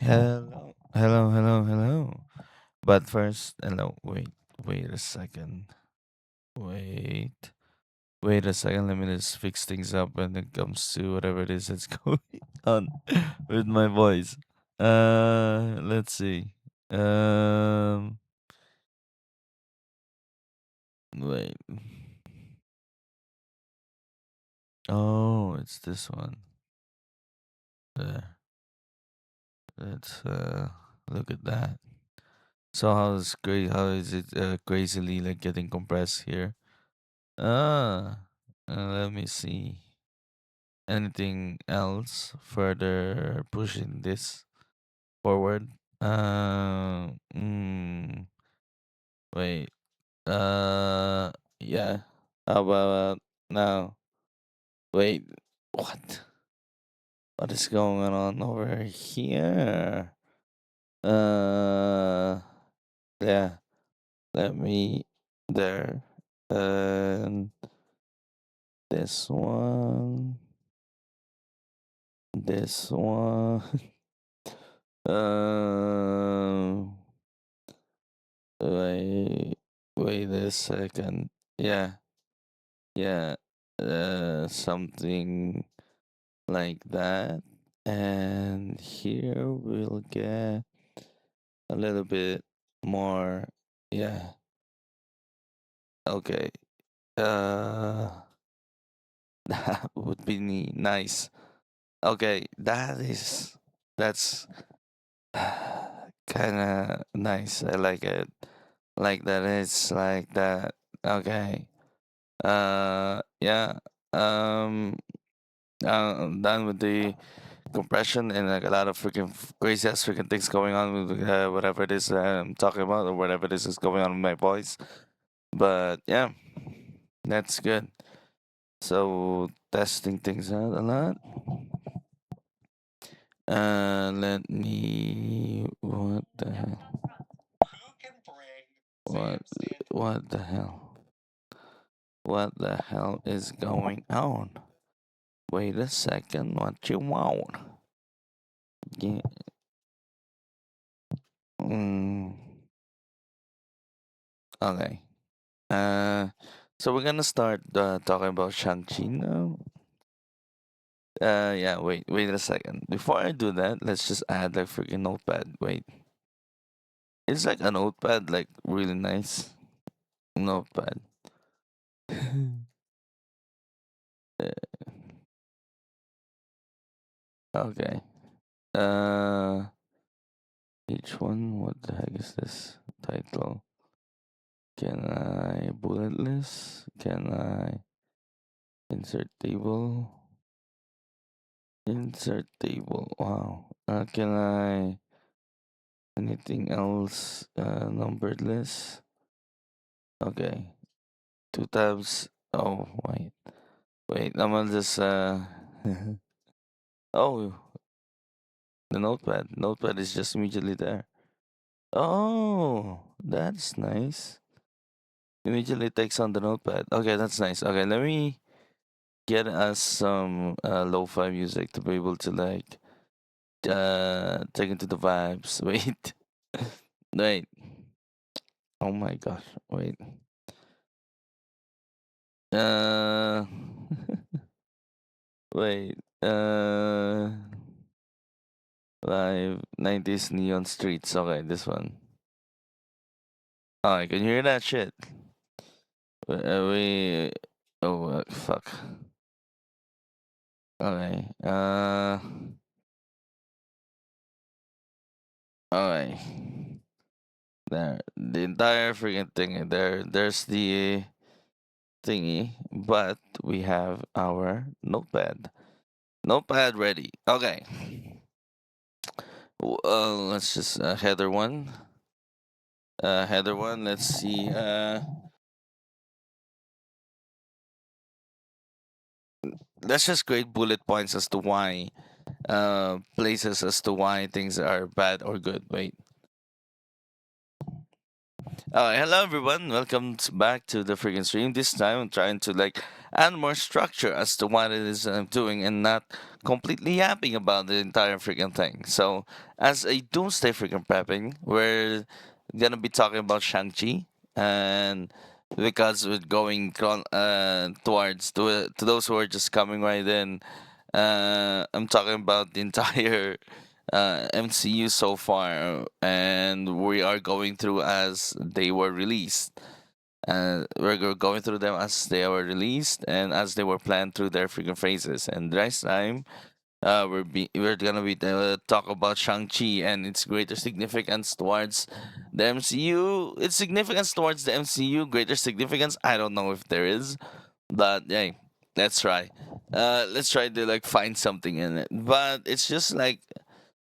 Hello, hello, hello, hello. But first, hello. Wait a second. Wait, wait a second. Let me just fix things up when it comes to whatever it is that's going on with my voice. Let's see. Um, wait. Oh, it's this one. There. Let's look at that. So how's great? How is it crazily like getting compressed here? Ah, let me see. Anything else further pushing this forward? Wait. Yeah. How about now? Wait. What? What is going on over here? Uh, yeah. Let me there. And this one. This one. Um. Wait, wait a second. Yeah, yeah, something like that. And here we'll get a little bit more. Yeah, okay. Uh, that would be nice. Okay, that's kind of nice. I like it. Like that. It's like that. Okay. Yeah. Um, I'm done with the compression and like a lot of freaking crazy ass freaking things going on with whatever it is that I'm talking about or whatever it is going on with my voice. But yeah, that's good. So testing things out a lot. Let me. What the hell? What? What the hell? What the hell is going on? Wait a second. What you want? Yeah. Mm, okay. Uh, so we're gonna start talking about Shang-Chi now. Yeah, wait a second. Before I do that, let's just add like freaking notepad. Wait, it's like a notepad, like really nice notepad. Okay. Uh, each one. What the heck is this title? Can I bullet list? Can I insert table? Insert table. Wow. Can I anything else? Numbered list. Okay. Two tabs. Oh wait. I'm gonna just oh, the notepad. Notepad is just immediately there. Oh, that's nice. Immediately takes on the notepad. Okay, that's nice. Okay, let me get us some lo-fi music to be able to like take into the vibes. Wait. Wait. Oh my gosh. Wait. Uh wait. Live 90s neon streets. Okay, this one. Oh, I can hear that shit. We. Oh, fuck. Okay. Okay. There. The entire freaking thing. There's the thingy, but we have our notepad. Notepad ready. Okay. Let's just header one. Header one. Let's see. Let's just create bullet points as to why places as to why things are bad or good. Wait. Hello everyone. Welcome back to the freaking stream. This time I'm trying to like and more structure as to what it is I'm doing, and not completely yapping about the entire freaking thing. So, as a doomsday freaking prepping, we're gonna be talking about Shang-Chi, and because we're going towards to those who are just coming right in, I'm talking about the entire MCU so far, and we are going through as they were released. Going through them as they were released and as they were planned through their freaking phases. And this time, we're gonna be talk about Shang Chi and its greater significance towards the MCU. Its significance towards the MCU, greater significance. I don't know if there is, but hey, let's try. Let's try to like find something in it. But it's just like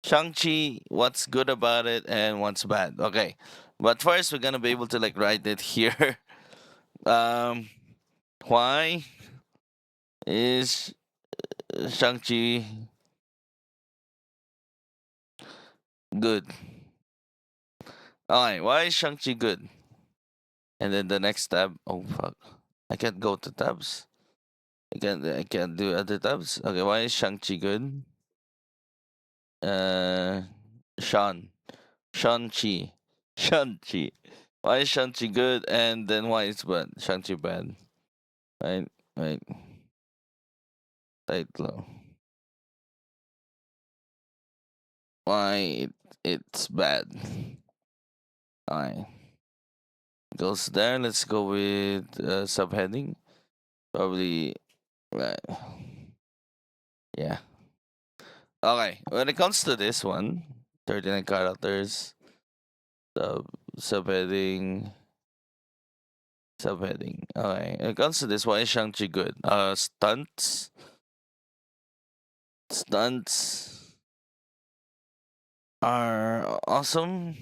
Shang Chi. What's good about it and what's bad? Okay, but first we're gonna be able to like write it here. Um, why is Shang-Chi good? Alright, why is Shang-Chi good? And then the next tab, oh fuck. I can't go to tabs. I can't do other tabs. Okay, why is Shang-Chi good? Uh Shan. Shang-Chi. Shang-Chi. Why is Shang-Chi good and then why is bad? Shang-Chi bad. Right? Right. Title. Why it's bad. Alright. Goes there. Let's go with subheading. Probably right. Yeah. Okay. When it comes to this one, 39 characters, sub subheading, subheading. Okay. When it comes to this, why is Shang-Chi good? Stunts are awesome.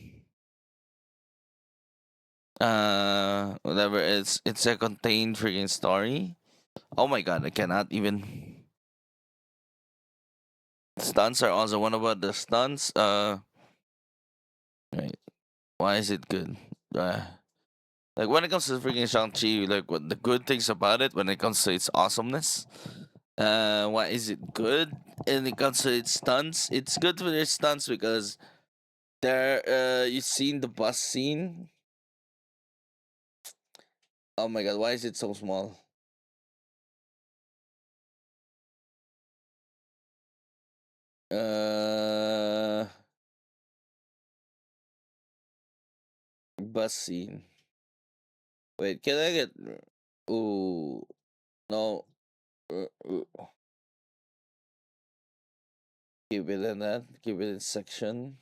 Whatever. It's a contained freaking story. Oh my god, I cannot even. Stunts are also one about the stunts. Right. Why is it good? Uh, like when it comes to freaking Shang-Chi, like what the good things about it when it comes to its awesomeness. Why is it good? And it comes to its stunts, it's good for their stunts because there you've seen the bus scene. Oh my god, why is it so small? Uh Bus scene. Wait, can I get ooh no keep it in that. Keep it in section.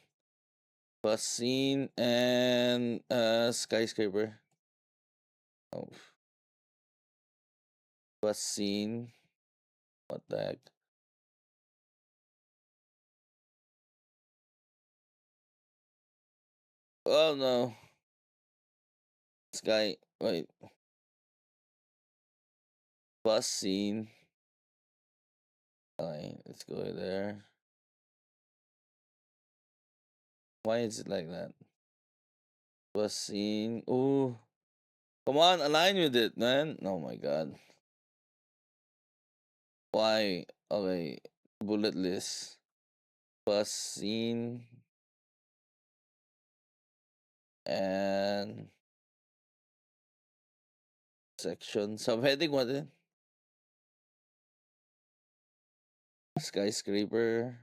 Bus scene and skyscraper. Oh, bus scene. What the heck? Oh no. Sky. Wait. Bus scene. Alright, let's go there. Why is it like that? Bus scene. Ooh. Come on, align with it, man. Oh my god. Why? Okay. Bullet list. Bus scene. And section. Subheading what it? Skyscraper.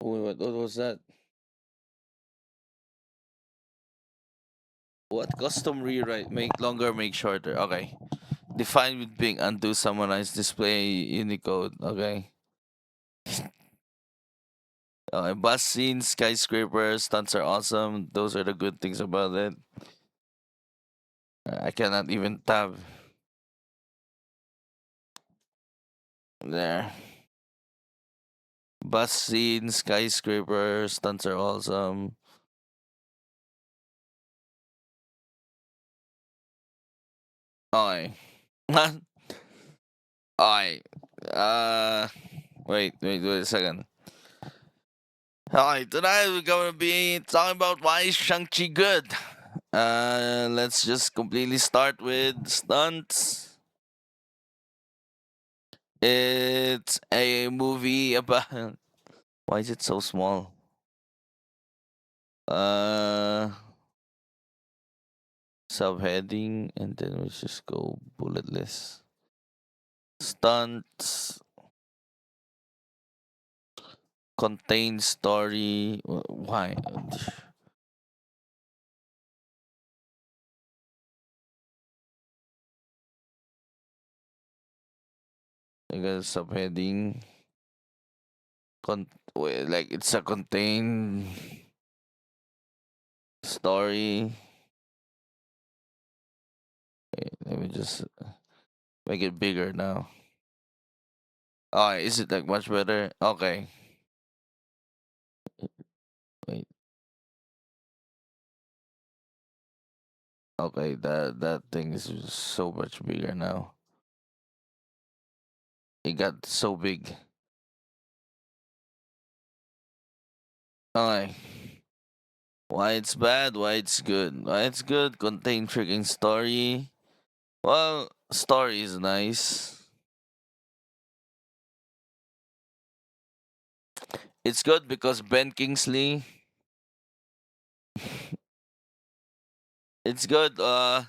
Wait, what was that? What custom rewrite? Make longer, make shorter. Okay. Define with being undo, summarize, display Unicode. Okay. Bus scenes, skyscrapers, stunts are awesome. Those are the good things about it. I cannot even tab there. Bus scenes, skyscrapers, stunts are awesome. Okay. Alright. Uh, wait a second. Alright, tonight we're gonna be talking about why is Shang-Chi good. Let's just completely start with stunts. It's a movie about. Why is it so small? Uh, Subheading, and then we just go bulletless. Stunts contain story. Why? I got subheading. Wait, like it's a contained story. Wait, let me just make it bigger now. Oh, is it like much better? Okay. Wait. Okay, that thing is so much bigger now. It got so big. Okay. Why it's bad? Why it's good? Why it's good? Contain freaking story. Well, story is nice. It's good because Ben Kingsley. It's good. Why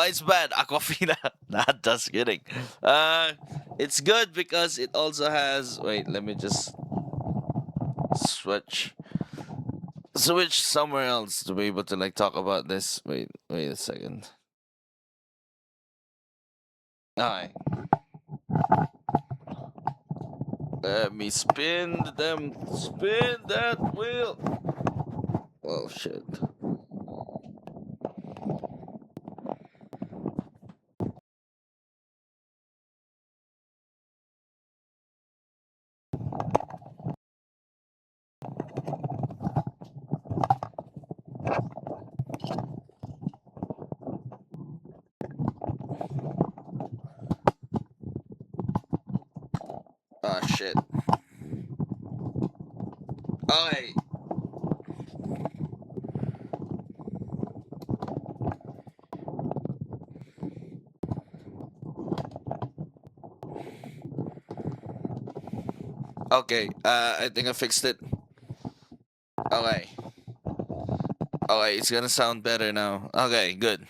it's bad? Aquafina. Not just kidding. Uh, it's good because it also has. Wait, let me just switch somewhere else to be able to like talk about this. Wait a second. Alright. Let me spin that wheel. Oh shit. Oh shit. Alright. Okay. I think I fixed it. Okay. Okay, it's gonna sound better now. Okay, good.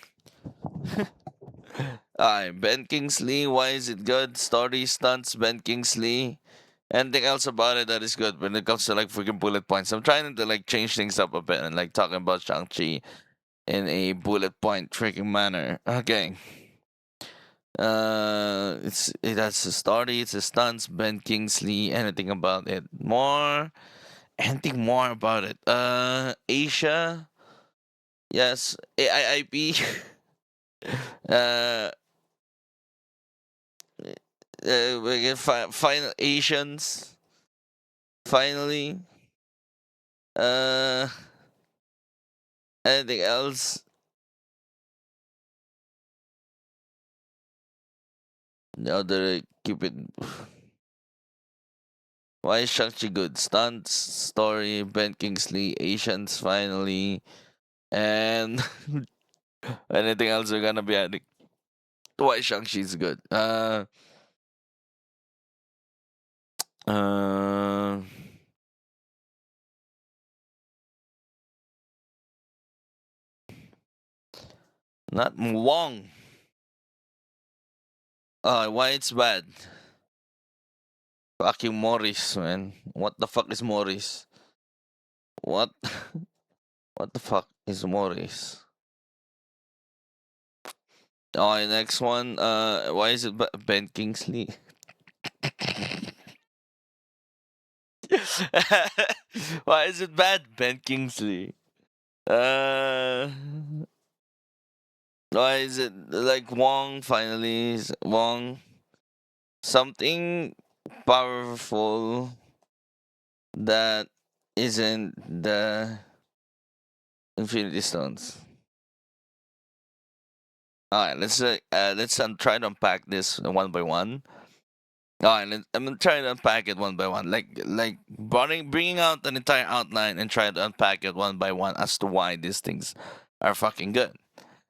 Alright, Ben Kingsley, why is it good? Story stunts, Ben Kingsley. Anything else about it that is good when it comes to like freaking bullet points? I'm trying to like change things up a bit and like talking about Shang-Chi in a bullet point freaking manner. Okay. It has a story, it's a stunts, Ben Kingsley, anything about it. Anything more about it. Asia, yes, AIIP. uh, we get final Asians. Finally, uh, anything else? No, other keep it. Why is Shang-Chi good? Stunts, story, Ben Kingsley, Asians finally, and anything else we're gonna be adding? Why Shang-Chi's good? Uh, Not Wong. Why it's bad? Fucking Morris, man. What the fuck is Morris? What? What the fuck is Morris? Oh, next one. Why is it Ben Kingsley? Why is it bad, Ben Kingsley? Uh, why is it like Wong? Finally, Wong. Something powerful that isn't the Infinity Stones. All right, let's try to unpack this one by one. All right, I'm gonna try to unpack it one by one, like bringing out an entire outline and try to unpack it one by one as to why these things are fucking good.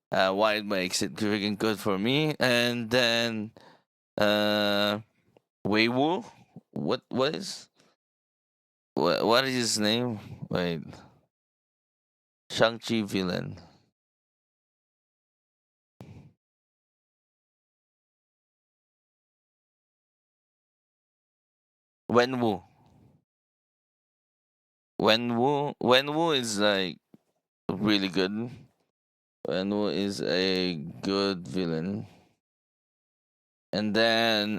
Why it makes it freaking good for me, and then Wei Wu, what is his name? Wait, Shang-Chi villain. Wenwu. Wenwu is like really good. Wenwu is a good villain. And then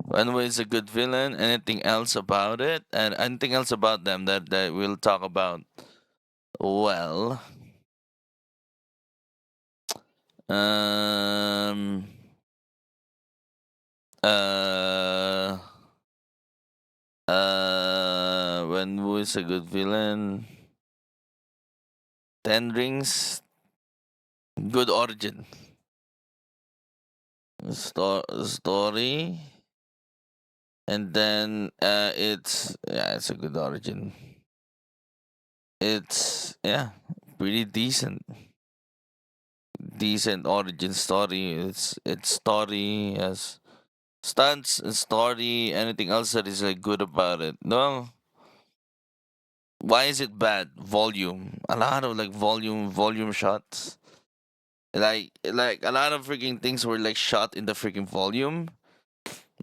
Wenwu is a good villain. Anything else about it? And anything else about them that we'll talk about? Well, um, uh, Wenwu is a good villain. Ten Rings, good origin. Story, and then it's a good origin. It's pretty decent origin story. It's story as stunts and story. Anything else that is like good about it? No. Why is it bad? Volume. A lot of like volume shots. Like a lot of freaking things were like shot in the freaking volume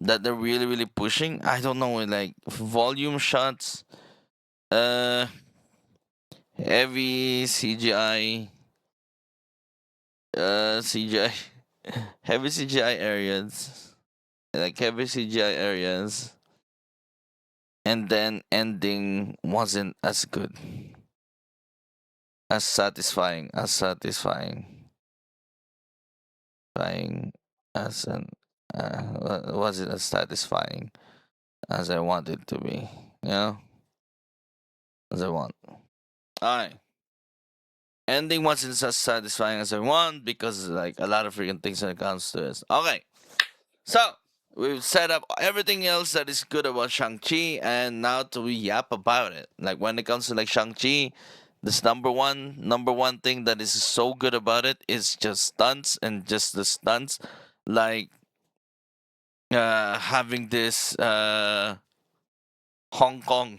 that they're really pushing. I don't know, like volume shots, uh, heavy CGI, CGI, heavy CGI areas, like heavy CGI areas, and then ending wasn't as good, satisfying as an, wasn't as satisfying as I wanted to be, you know, as I want. Alright. Ending wasn't as satisfying as I want because like a lot of freaking things when it comes to this. Okay, so we've set up everything else that is good about Shang-Chi, and now to yap about it. Like when it comes to like Shang-Chi, this number one thing that is so good about it is just stunts and just the stunts, like having this Hong Kong,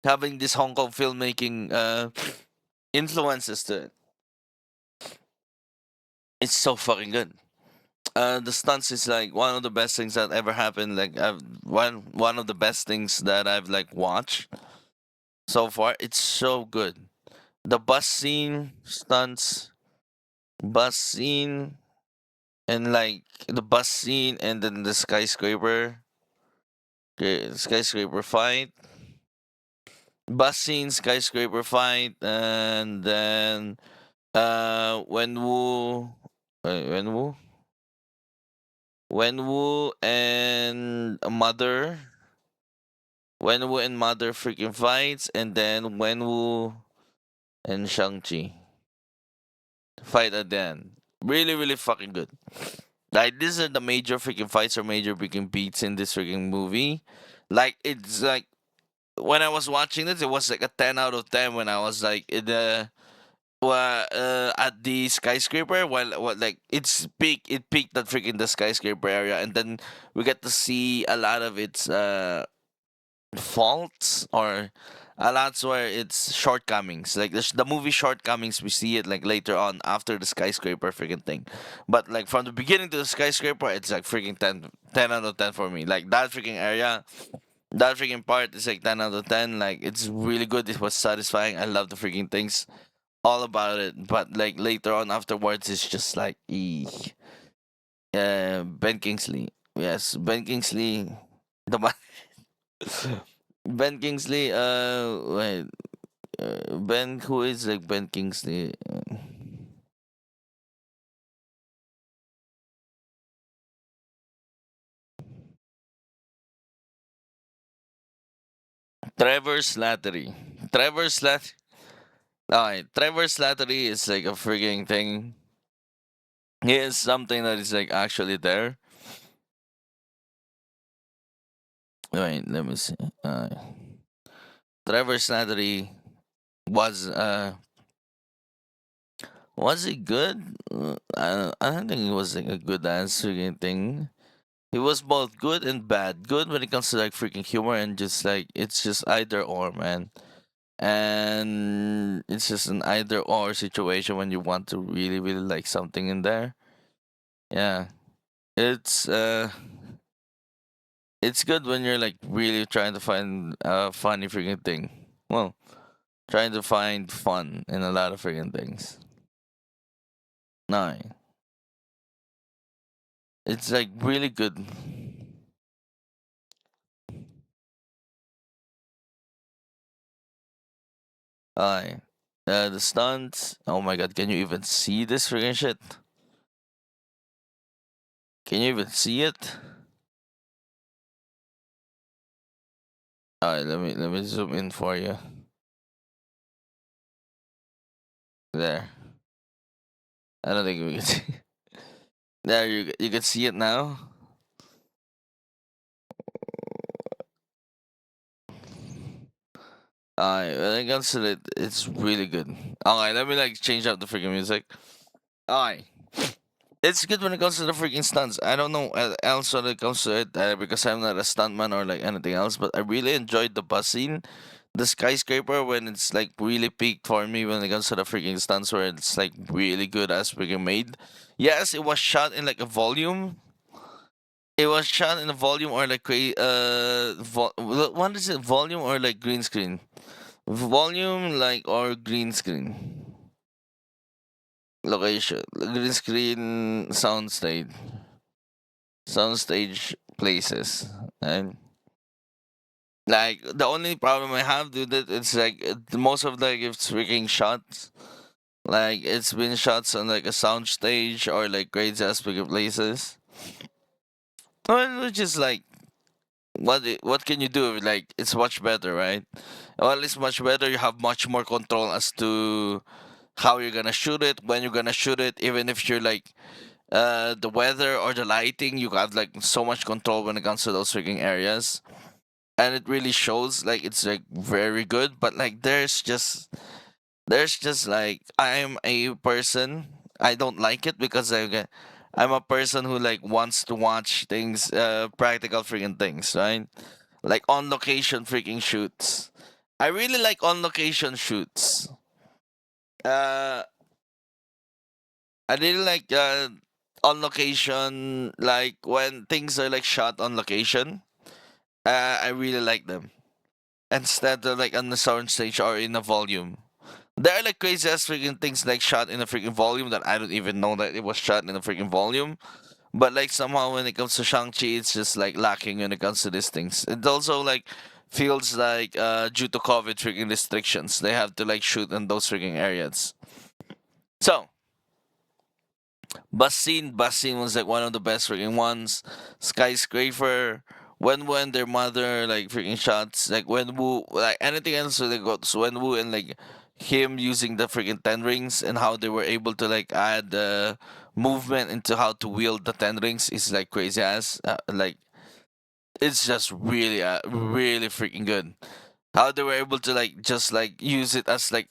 having this Hong Kong filmmaking influences to it. It's so fucking good. The stunts is like one of the best things that ever happened. Like one of the best things that I've like watched so far. It's so good. The bus scene, stunts, bus scene, and like the bus scene, and then the skyscraper fight, bus scene, skyscraper fight, and then Wenwu, Wenwu and mother. Wenwu and Mother freaking fights, and then Wenwu and Shang-Chi fight at the end. Really fucking good. Like, these are the major freaking fights or major freaking beats in this freaking movie. Like, it's like, when I was watching this, it was like a 10 out of 10 when I was like in the. At the skyscraper, while what like it peaked that freaking the skyscraper area, and then we get to see a lot of its faults or a lot where it's shortcomings. Like the movie shortcomings, we see it like later on after the skyscraper freaking thing. But like from the beginning to the skyscraper, it's like freaking 10 out of 10 for me. Like that freaking area, that freaking part is like 10 out of 10. Like it's really good. It was satisfying. I love the freaking things all about it. But like later on afterwards, it's just like, Ben Kingsley. Yes, Ben Kingsley. The Ben Kingsley, wait, Ben, who is like Ben Kingsley? Trevor Slattery. Trevor Slat. Alright, Trevor Slattery is like a freaking thing. Here's something that is like actually there. Wait, let me see. Trevor Slattery was was it good? I don't think it was like a good answering thing. He was both good and bad. Good when it comes to like freaking humor and just like it's just either or, man. And it's just an either or situation when you want to really really like something in there. Yeah. It's it's good when you're like really trying to find a funny freaking thing. Well, trying to find fun in a lot of freaking things. No, it's like really good. I the stunts. Oh my god, can you even see this freaking shit? Can you even see it? Alright, let me zoom in for you. There. I don't think we can see. There, you can see it now. Alright, when it comes to it, it's really good. Alright, let me like change up the freaking music. Alright. It's good when it comes to the freaking stunts. I don't know else when it comes to it because I'm not a stuntman or like anything else, but I really enjoyed the bus scene, the skyscraper when it's like really peaked for me when it comes to the freaking stunts where it's like really good as freaking made. Yes, it was shot in like a volume. It was shot in a volume or like what is it? Volume or like green screen? Volume like or green screen location, green screen soundstage places, and like the only problem I have with it, it's like most of like it's freaking shots. Like it's been shots on like a soundstage or like great aspect of places. Well, which is like what can you do? Like it's much better, right? Well, it's much better. You have much more control as to how you're gonna shoot it, when you're gonna shoot it, even if you're like the weather or the lighting, you have like so much control when it comes to those freaking areas, and it really shows like it's like very good. But like there's just like I'm a person, I don't like it because I'm a person who like wants to watch things, practical freaking things, right? Like on location freaking shoots. I really like on location shoots. uh I really like on location, like when things are like shot on location. I really like them instead of like on the sound stage or in a volume. There are like crazy ass freaking things like shot in a freaking volume that I don't even know that it was shot in a freaking volume. But like somehow when it comes to Shang-Chi, it's just like lacking when it comes to these things. It also like feels like due to COVID freaking restrictions, they have to like shoot in those freaking areas. So Bus scene was like one of the best freaking ones. Skyscraper. When their mother like freaking shots like when Wu like anything else with got so when Wu and like him using the freaking ten rings and how they were able to like add movement into how to wield the ten rings is like crazy ass. Like it's just really really freaking good how they were able to like just like use it as like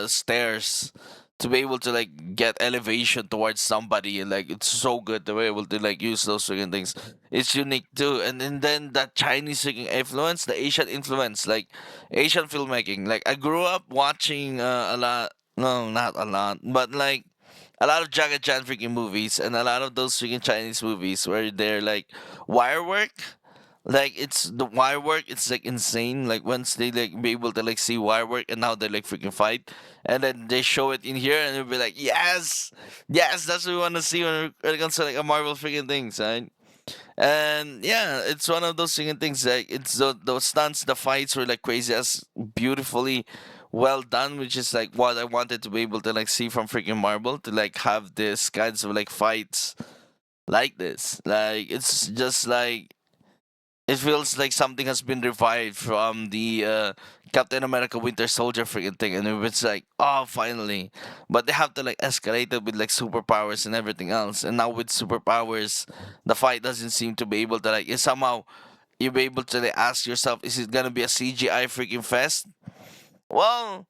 stairs to be able to like get elevation towards somebody, and like it's so good they were able to like use those freaking things. It's unique too, and then that Chinese freaking influence, the Asian influence, like Asian filmmaking. Like I grew up watching a lot, no not a lot, but like a lot of Jackie Chan freaking movies and a lot of those freaking Chinese movies where they're like wire work, like it's the wire work, it's like insane. Like once they like be able to like see wire work and now they like freaking fight, and then they show it in here and it'll be like yes, yes, that's what we want to see when it comes to like a Marvel freaking things, right? And yeah, it's one of those freaking things, like it's those stunts, the fights were like crazy as beautifully well done, which is like what I wanted to be able to like see from freaking Marvel, to like have this kinds of like fights like this. Like it's just like It feels like something has been revived from the Captain America Winter Soldier freaking thing, and it's like, oh, finally. But they have to like escalate it with like superpowers and everything else. And now with superpowers, the fight doesn't seem to be able to like. Somehow you be able to like, ask yourself, is it gonna be a CGI freaking fest? Well,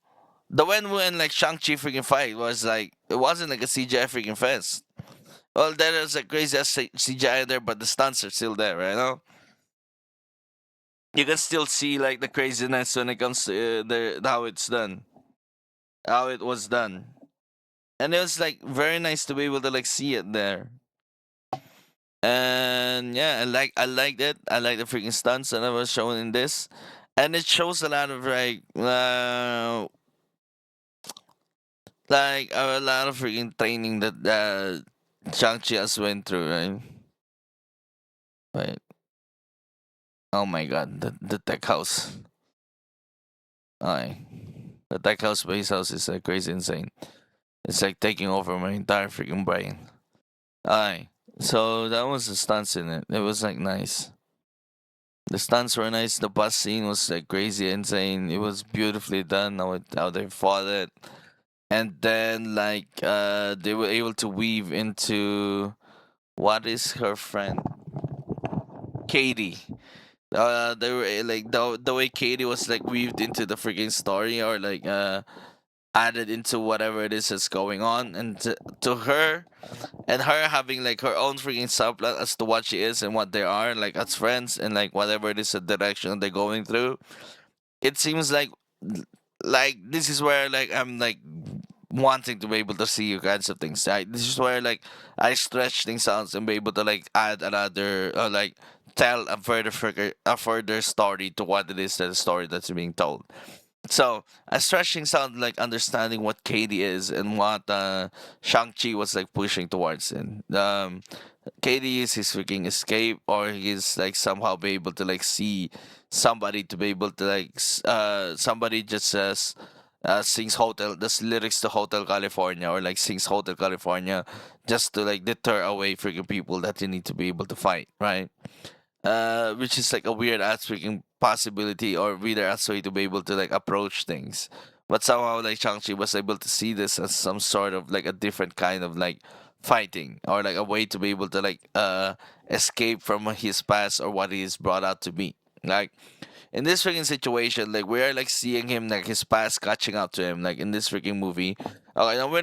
the when like Shang-Chi freaking fight was like it wasn't like a CGI freaking fest. Well, there is a crazy ass CGI there, but the stunts are still there, right? No, you can still see like the craziness when it comes to how it's done, how it was done, and it was like very nice to be able to like see it there. And yeah, I liked it. I like the freaking stunts that I was shown in this, and it shows a lot of like a lot of freaking training that Shang-Chi has went through, right? Right. Oh my god, the tech house. Aye. The tech house base house is like crazy insane. It's like taking over my entire freaking brain. Aye. So that was the stunts in it. It was like nice. The stunts were nice. The bus scene was like crazy insane. It was beautifully done how they fought it. And then like they were able to weave into what is her friend? Katie. They were like the way Katie was like weaved into the freaking story or like added into whatever it is that's going on, and to her and her having like her own freaking subplot as to what she is and what they are like as friends and like whatever it is the direction they're going through. It seems like this is where like I'm like wanting to be able to see you kinds of things. This is where like I stretch things out and be able to like add another like tell a further story to what it is that the story that's being told. So a stretching sound like understanding what Katie is and what Shang-Chi was like pushing towards in. Katie is his freaking escape, or he's like somehow be able to like see somebody to be able to like somebody just says sings hotel this lyrics to Hotel California or like sings Hotel California just to like deter away freaking people that you need to be able to fight, right? Which is like a weird ass freaking possibility or weird ass way to be able to like approach things. But somehow like Shang-Chi was able to see this as some sort of like a different kind of like fighting or like a way to be able to like escape from his past or what he's brought out to be. Like in this freaking situation, like we are like seeing him like his past catching up to him, like in this freaking movie. Okay, now we're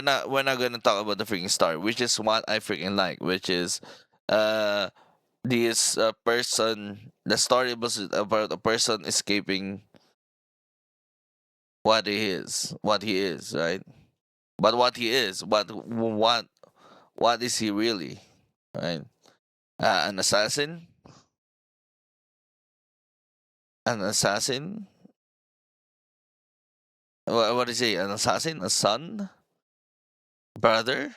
not gonna talk about the freaking story, which is what I freaking like, which is uh this person. The story was about a person escaping what he is, right? But what he is, what is he really, right? An assassin, an assassin. What is he? An assassin, a son, brother,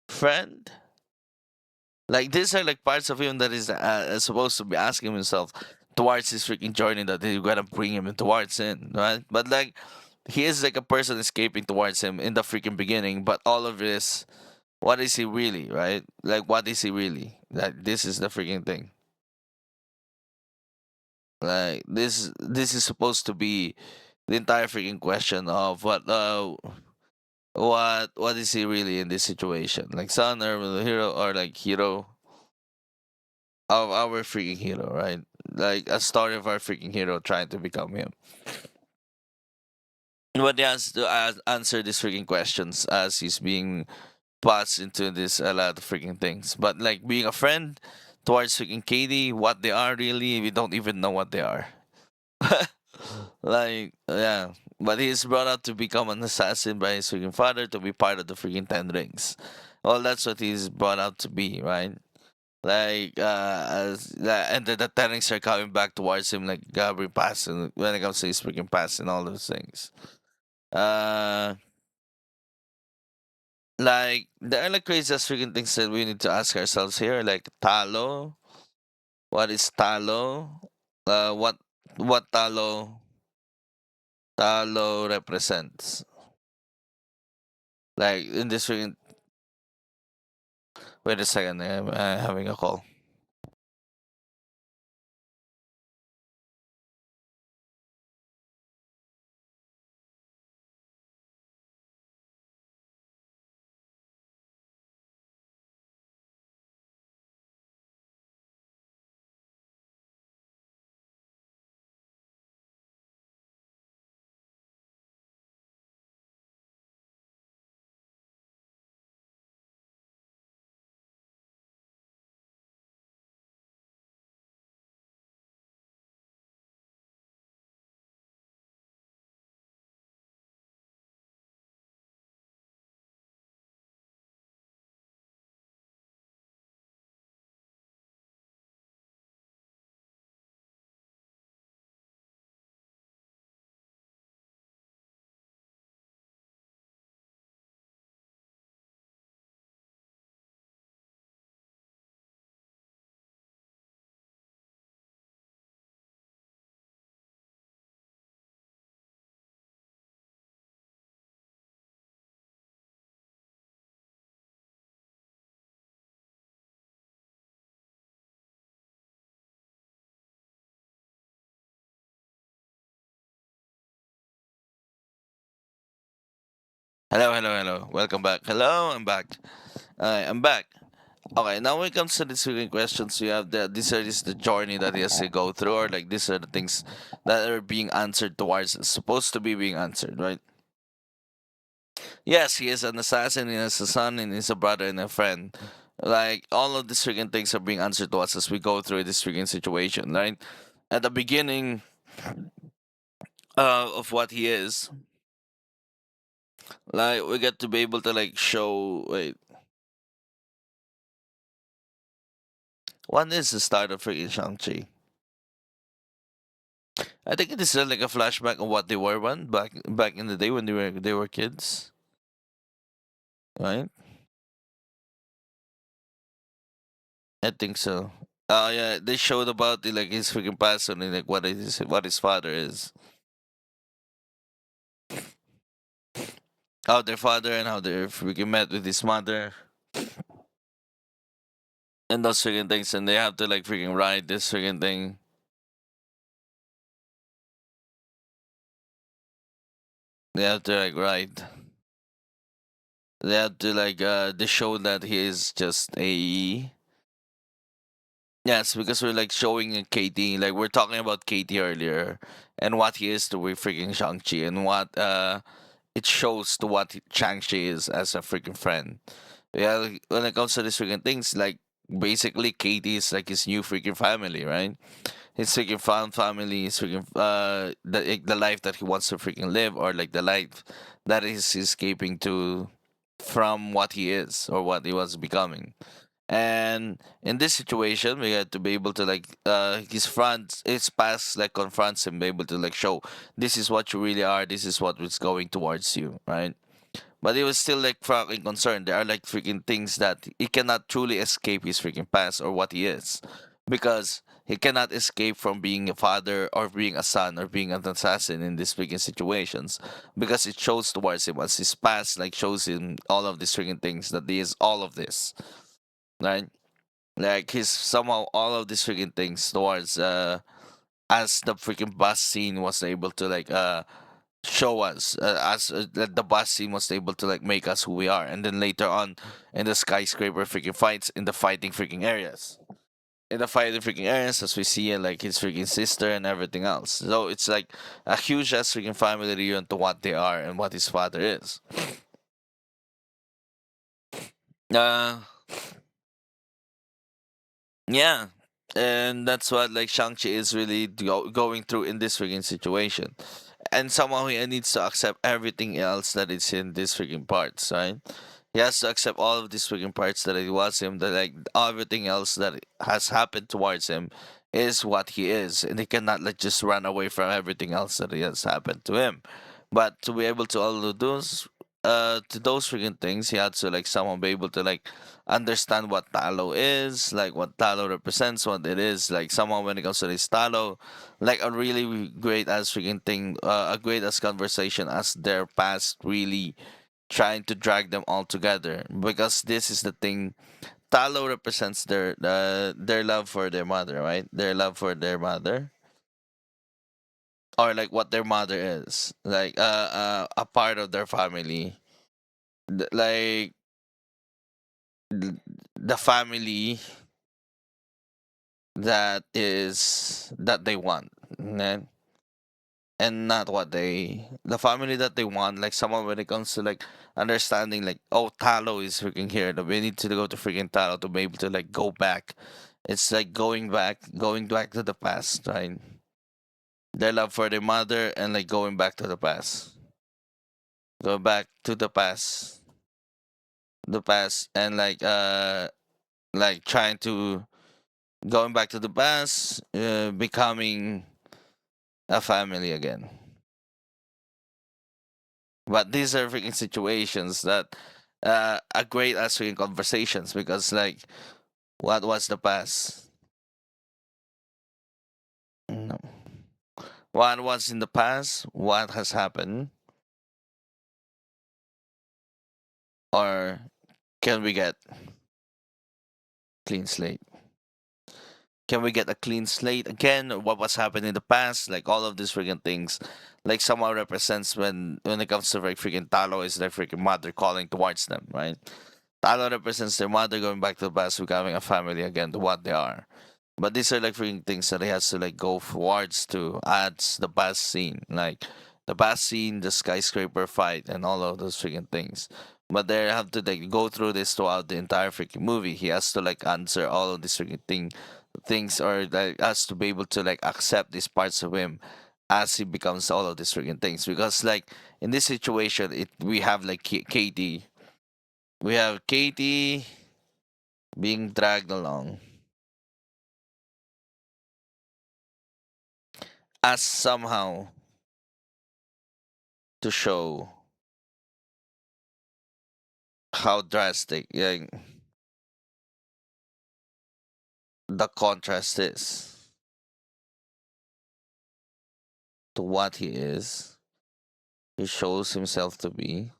friend. Like these are like parts of him that is supposed to be asking himself towards his freaking journey that he's gonna bring him towards in, right? But like he is like a person escaping towards him in the freaking beginning, but all of this, what is he really, right? Like what is he really? Like this is the freaking thing. Like this is supposed to be the entire freaking question of what is he really in this situation? Like son or the hero or like hero of our freaking hero, right? Like a story of our freaking hero trying to become him. But he has to answer these freaking questions as he's being passed into this a lot of freaking things. But like being a friend towards freaking Katie, what they are really, we don't even know what they are. Like yeah, but he's brought up to become an assassin by his freaking father to be part of the freaking Ten Rings. Well, that's what he's brought up to be, right? Like and the Ten Rings are coming back towards him, like Gabriel past and when it comes to his freaking past and all those things. Uh, like there are like craziest freaking things that we need to ask ourselves here, like Talo. What is Talo? What Talo represents? Like in this freaking. Wait a second, I'm having a call. Hello, hello, hello. Welcome back. Hello, I'm back. I'm back. Okay, now when it comes to the second questions, we have the this is the journey that he has to go through, or like these are the things that are being answered towards, supposed to be being answered, right? Yes, he is an assassin, he has a son, and he's a brother and a friend. Like all of these freaking things are being answered to us as we go through this freaking situation, right? At the beginning of what he is, like we get to be able to like show. Wait, what is the start of freaking Shang-Chi? I think it is like a flashback of what they were when back in the day when they were kids, right? I think so. Oh yeah, they showed about the, like his freaking past and like what his father is. How their father and how they freaking met with his mother and those freaking things, and they have to like freaking ride this freaking thing. They have to like ride. They have to like they show that he is just a. Yes, because we're like showing Katie, like we're talking about Katie earlier, and what he is to we freaking Shang-Chi, and what it shows to what Shang-Chi is as a freaking friend. Yeah, like, when it comes to these freaking things, like basically Katie is like his new freaking family, right? His freaking found family, his freaking the life that he wants to freaking live, or like the life that is escaping to from what he is or what he was becoming. And in this situation, we had to be able to like his past like confronts him, be able to like show this is what you really are, this is what was going towards you, right? But he was still like fucking concerned. There are like freaking things that he cannot truly escape his freaking past or what he is, because he cannot escape from being a father or being a son or being an assassin in these freaking situations, because it shows towards him as his past like shows him all of these freaking things that he is all of this, right? Like he's somehow all of these freaking things towards as the freaking bus scene was able to like show us as that the bus scene was able to like make us who we are, and then later on in the skyscraper freaking fights in the fighting freaking areas. In the fighting freaking areas, as we see it, like his freaking sister and everything else. So it's like a huge ass freaking family reunion to what they are and what his father is. Uh, Yeah, and that's what like Shang-Chi is really going through in this freaking situation. And somehow he needs to accept everything else that is in this freaking parts, right? He has to accept all of these freaking parts that it was him, that like everything else that has happened towards him is what he is. And he cannot like just run away from everything else that has happened to him. But to be able to all of those to those freaking things, he had to like someone be able to like understand what talo is, like what talo represents, what it is. Like someone when it comes to this talo, like a really great as freaking thing, a great as conversation as their past really trying to drag them all together, because this is the thing. Talo represents their love for their mother, right? Their love for their mother, or like what their mother is, like a part of their family, like the family that they want, and not what they the family that they want, like someone when it comes to like understanding like, oh, Talo is freaking here, that we need to go to freaking Talo to be able to like go back. It's like going back to the past, right? Their love for their mother and like going back to the past, go back to the past and like trying to going back to the past, becoming a family again. But these are freaking situations that are great as freaking conversations, because like what was the past? No. What was in the past? What has happened? Or can we get clean slate? Can we get a clean slate again? What was happened in the past? Like all of these freaking things, like somehow represents when it comes to like freaking Talo is their freaking mother calling towards them, right? Talo represents their mother going back to the past, becoming a family again to what they are. But these are like freaking things that he has to like go towards to add the past scene, like the past scene, the skyscraper fight, and all of those freaking things. But they have to like go through this throughout the entire freaking movie. He has to like answer all of these freaking things, or like has to be able to like accept these parts of him as he becomes all of these freaking things. Because like in this situation, it we have like Katie, we have Katie being dragged along as somehow to show how drastic the contrast is to what he is. He shows himself to be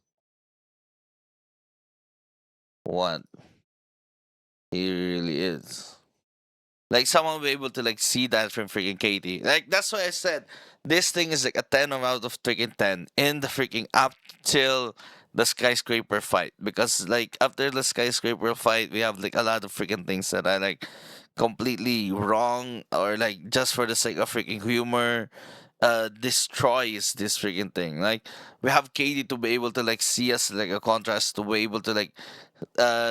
what he really is. Like someone will be able to like see that from freaking Katie. Like that's why I said this thing is like a 10 out of freaking 10 in the freaking up till the skyscraper fight. Because like after the skyscraper fight we have like a lot of freaking things that are like completely wrong, or like just for the sake of freaking humor destroys this freaking thing. Like we have Katie to be able to like see us like a contrast, to be able to like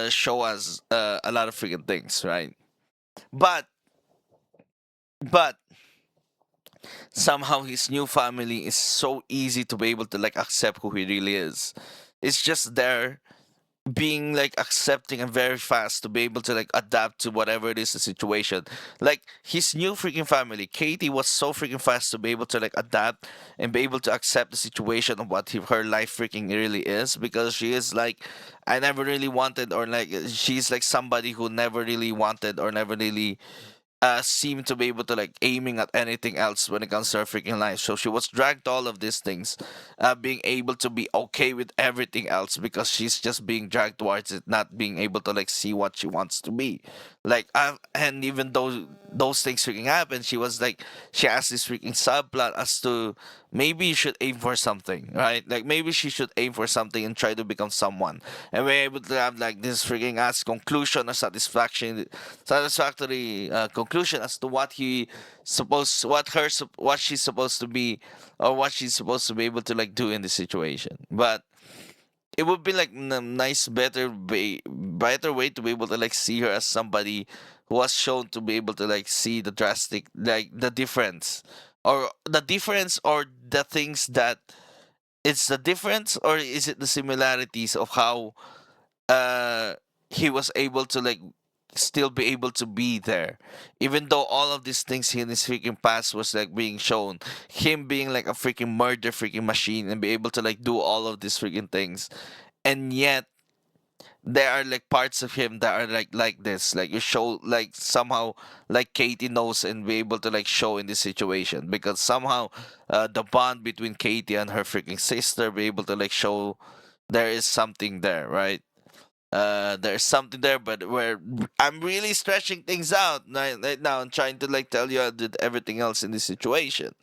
show us a lot of freaking things, right? But but somehow his new family is so easy to be able to like accept who he really is. It's just there being like accepting and very fast to be able to like adapt to whatever it is the situation. Like his new freaking family, Katie was so freaking fast to be able to like adapt and be able to accept the situation of what her life freaking really is, because she is like, I never really wanted, or like she's like somebody who never really wanted or never really seem to be able to like aiming at anything else when it comes to her freaking life. So she was dragged to all of these things, being able to be okay with everything else because she's just being dragged towards it, not being able to like see what she wants to be. Like, and even though those things freaking happen, she was like, she has this freaking subplot as to maybe you should aim for something, right? Like maybe she should aim for something and try to become someone. And we're able to have like this freaking ass conclusion or satisfactory conclusion as to what she's supposed to be, or what she's supposed to be able to like do in this situation. But it would be like nice, better way to be able to like see her as somebody who was shown to be able to like see the drastic, like the difference, or the things that it's the difference, or is it the similarities of how uh he was able to like still be able to be there, even though all of these things in his freaking past was like being shown, him being like a freaking murder freaking machine and be able to like do all of these freaking things. And yet there are like parts of him that are like this, like you show like somehow like Katie knows and be able to like show in this situation, because somehow the bond between Katie and her freaking sister be able to like show there is something there, right? There's something there, but where I'm really stretching things out right now and trying to like tell you I did everything else in this situation.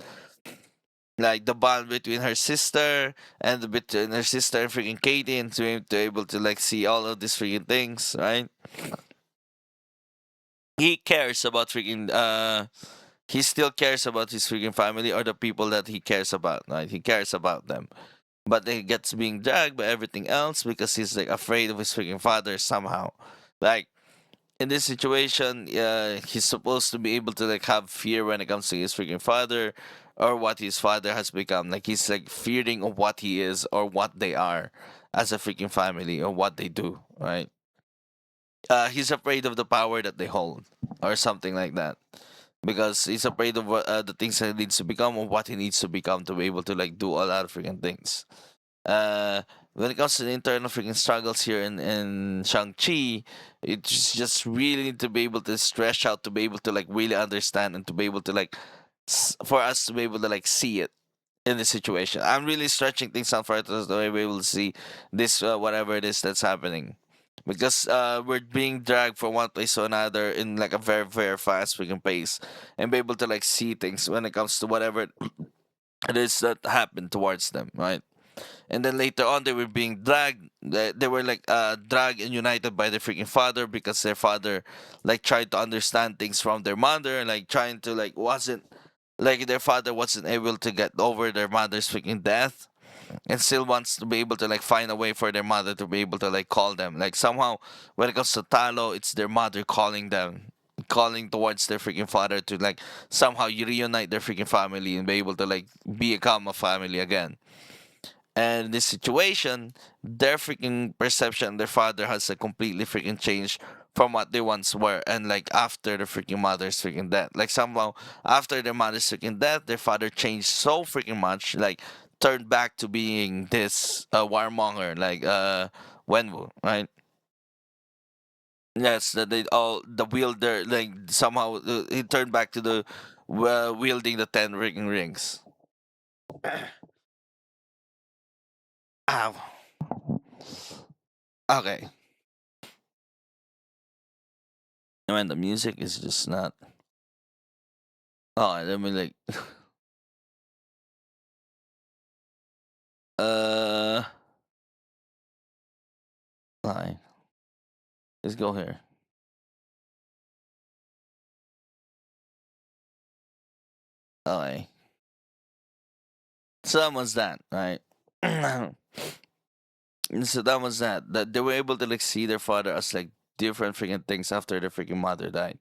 Like the bond between her sister and between her sister and freaking Katie, and to able to like see all of these freaking things, right? He cares about freaking he still cares about his freaking family, or the people that he cares about, right? He cares about them. But he gets being dragged by everything else because he's like afraid of his freaking father somehow. Like in this situation, he's supposed to be able to like have fear when it comes to his freaking father, or what his father has become. Like he's like fearing of what he is or what they are as a freaking family, or what they do, right? He's afraid of the power that they hold, or something like that, because he's afraid of the things that he needs to become, or what he needs to become to be able to like do a lot of freaking things. uh when it comes to the internal freaking struggles here in Shang-Chi, it's just really need to be able to stretch out to be able to like really understand, and to be able to like for us to be able to like see it in this situation. I'm really stretching things out for us to be able to see this whatever it is that's happening. because we're being dragged from one place to another in like a very very fast freaking pace, and be able to like see things when it comes to whatever it is that happened towards them, right? And then later on they were being dragged, they were like dragged and united by their freaking father, because their father like tried to understand things from their mother, like trying to like wasn't like their father wasn't able to get over their mother's freaking death, and still wants to be able to like find a way for their mother to be able to like call them. Like somehow when it comes to Talo, it's their mother calling them, calling towards their freaking father to like somehow reunite their freaking family and be able to like become a family again. And in this situation, their freaking perception, their father has like completely freaking changed from what they once were. And like after the freaking mother's freaking death, like somehow after their mother's freaking death, their father changed so freaking much, like turned back to being this warmonger, like Wenwu, right? Yes, that they all the wielder, like somehow he turned back to the wielding the 10 freaking rings. Ow. Okay. I mean, the music is just not. Oh, let me like. Uh, fine. Let's go here. Okay. So that was that, right? And so that was that. That they were able to like see their father as like different freaking things after their freaking mother died.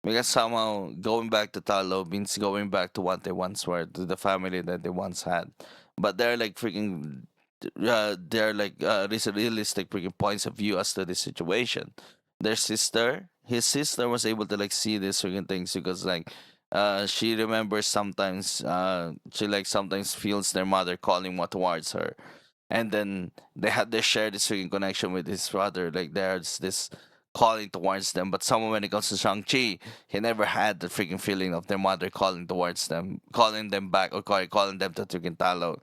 Because somehow going back to Talo means going back to what they once were, to the family that they once had. But they're like freaking they're like realistic freaking points of view as to this situation. Their sister, his sister was able to like see these freaking things because like she remembers sometimes she like sometimes feels their mother calling what towards her, and then they had this shared this freaking connection with his brother. Like there's this calling towards them. But someone when it comes to Shang-Chi, he never had the freaking feeling of their mother calling towards them, calling them back, or calling them to freaking Talo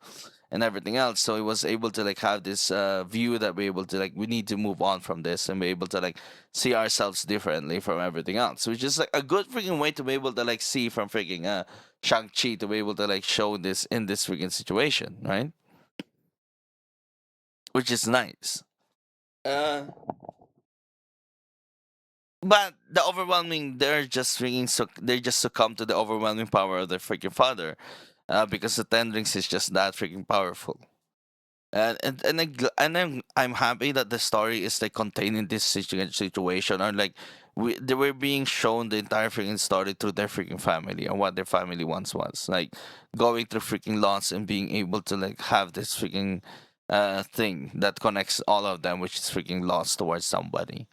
and everything else. So he was able to like have this view that we're able to like we need to move on from this and be able to like see ourselves differently from everything else. Which is like a good freaking way to be able to like see from freaking Shang-Chi to be able to like show this in this freaking situation, right? Which is nice. Uh, but the overwhelming, they just succumb to the overwhelming power of their freaking father, because the Ten Rings is just that freaking powerful. I'm happy that the story is like contained in this situation, or like they were being shown the entire freaking story through their freaking family and what their family once was like, going through freaking loss and being able to like have this freaking thing that connects all of them, which is freaking lost towards somebody.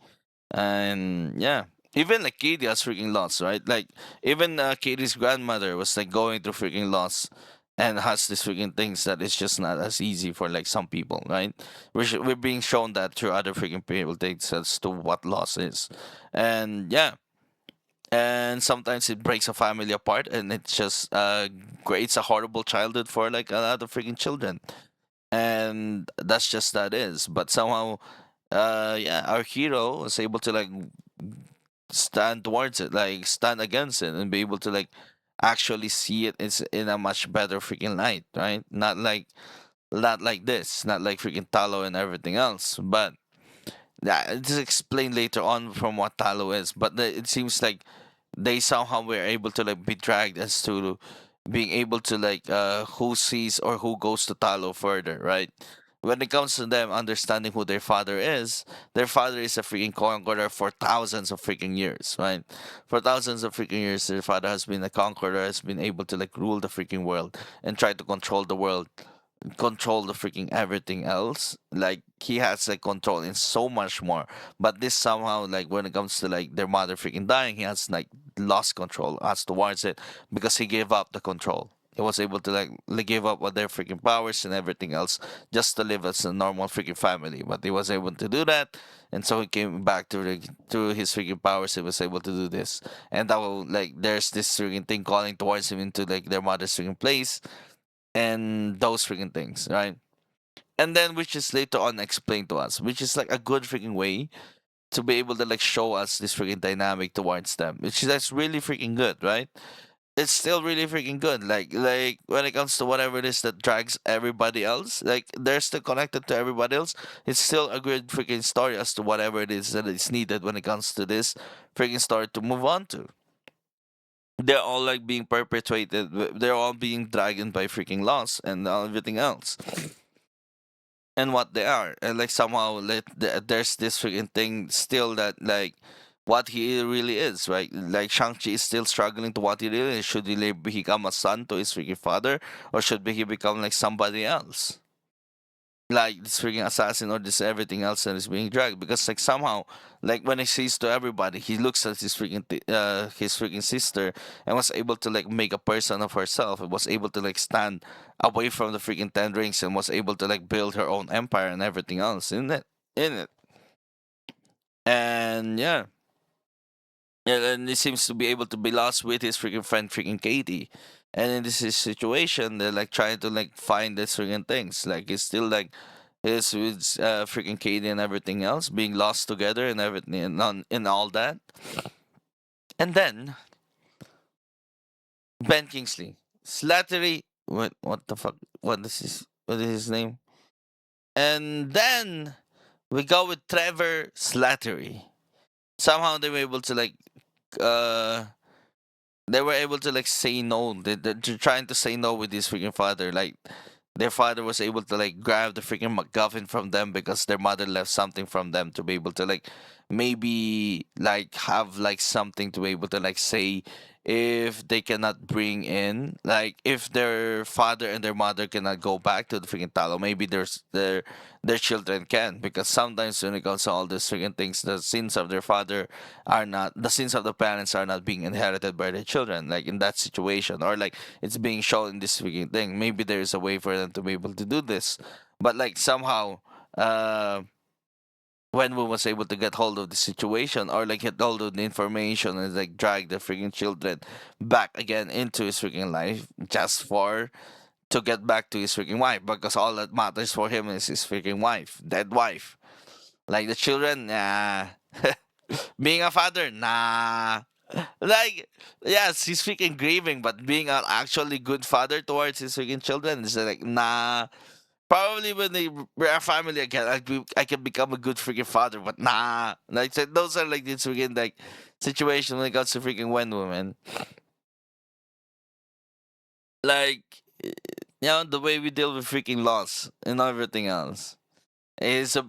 And yeah, even like Katie has freaking loss, right? Like even Katie's grandmother was like going through freaking loss and has these freaking things that it's just not as easy for like some people, right? We're being shown that through other freaking people things as to what loss is. And yeah, and sometimes it breaks a family apart, and it just creates a horrible childhood for like a lot of freaking children. And that's just that is. But somehow yeah, our hero was able to like stand towards it, like stand against it, and be able to like actually see it is in a much better freaking light, right? Not like this, not like freaking Talo and everything else. But yeah, it's explained later on from what Talo is. But it seems like they somehow were able to like be dragged as to being able to like who sees or who goes to Talo further, right? When it comes to them understanding who their father is a freaking conqueror for thousands of freaking years, right? For thousands of freaking years, their father has been a conqueror, has been able to like rule the freaking world and try to control the world, control the freaking everything else. Like he has like control in so much more. But this somehow like when it comes to like their mother freaking dying, he has like lost control as towards it because he gave up the control. He was able to like give up on their freaking powers and everything else just to live as a normal freaking family. But he was able to do that, and so he came back to his freaking powers. He was able to do this, and that will like there's this freaking thing calling towards him into like their mother's freaking place, and those freaking things, right? and then which is later on explained to us, which is like a good freaking way to be able to like show us this freaking dynamic towards them, which is that's really freaking good, right? It's still really freaking good. Like when it comes to whatever it is that drags everybody else, like they're still connected to everybody else. It's still a good freaking story as to whatever it is that is needed when it comes to this freaking story to move on to. They're all like being perpetuated. They're all being dragged by freaking laws and everything else, and what they are, and like somehow there's this freaking thing still that like what he really is, right? Like Shang-Chi is still struggling to what he really is. Should he become a son to his freaking father, or should he become like somebody else? Like this freaking assassin or this everything else that is being dragged, because like somehow like when he sees to everybody, he looks at his freaking sister and was able to like make a person of herself and was able to like stand away from the freaking ten rings and was able to like build her own empire and everything else in it. And yeah, and he seems to be able to be lost with his freaking friend, freaking Katie. And in this situation, they're like trying to like find this freaking things. Like it's still like his with freaking Katie and everything else being lost together and everything and all that. And then Ben Kingsley, Slattery. What the fuck? What is his name? And then we go with Trevor Slattery. Somehow they were able to like uh they were able to like say no. They're trying to say no with his freaking father. Like their father was able to like grab the freaking MacGuffin from them because their mother left something from them to be able to like maybe like have like something to be able to like say if they cannot bring in, like if their father and their mother cannot go back to the freaking Talo, maybe their children can, because sometimes when it comes to all these freaking things, the sins of their father are not, the sins of the parents are not being inherited by their children, like in that situation, or like it's being shown in this freaking thing. Maybe there is a way for them to be able to do this, but like somehow when we was able to get hold of the situation or like get hold of the information and like drag the freaking children back again into his freaking life just for to get back to his freaking wife, because all that matters for him is his freaking wife, dead wife. Like the children, nah. Being a father, nah. Like, yes, he's freaking grieving, but being an actually good father towards his freaking children is like, nah. Probably when we're a family again, I can become a good freaking father, but nah. Like, so those are like this freaking like situation when it comes to freaking Wonder Woman. Like, the way we deal with freaking loss and everything else. Is a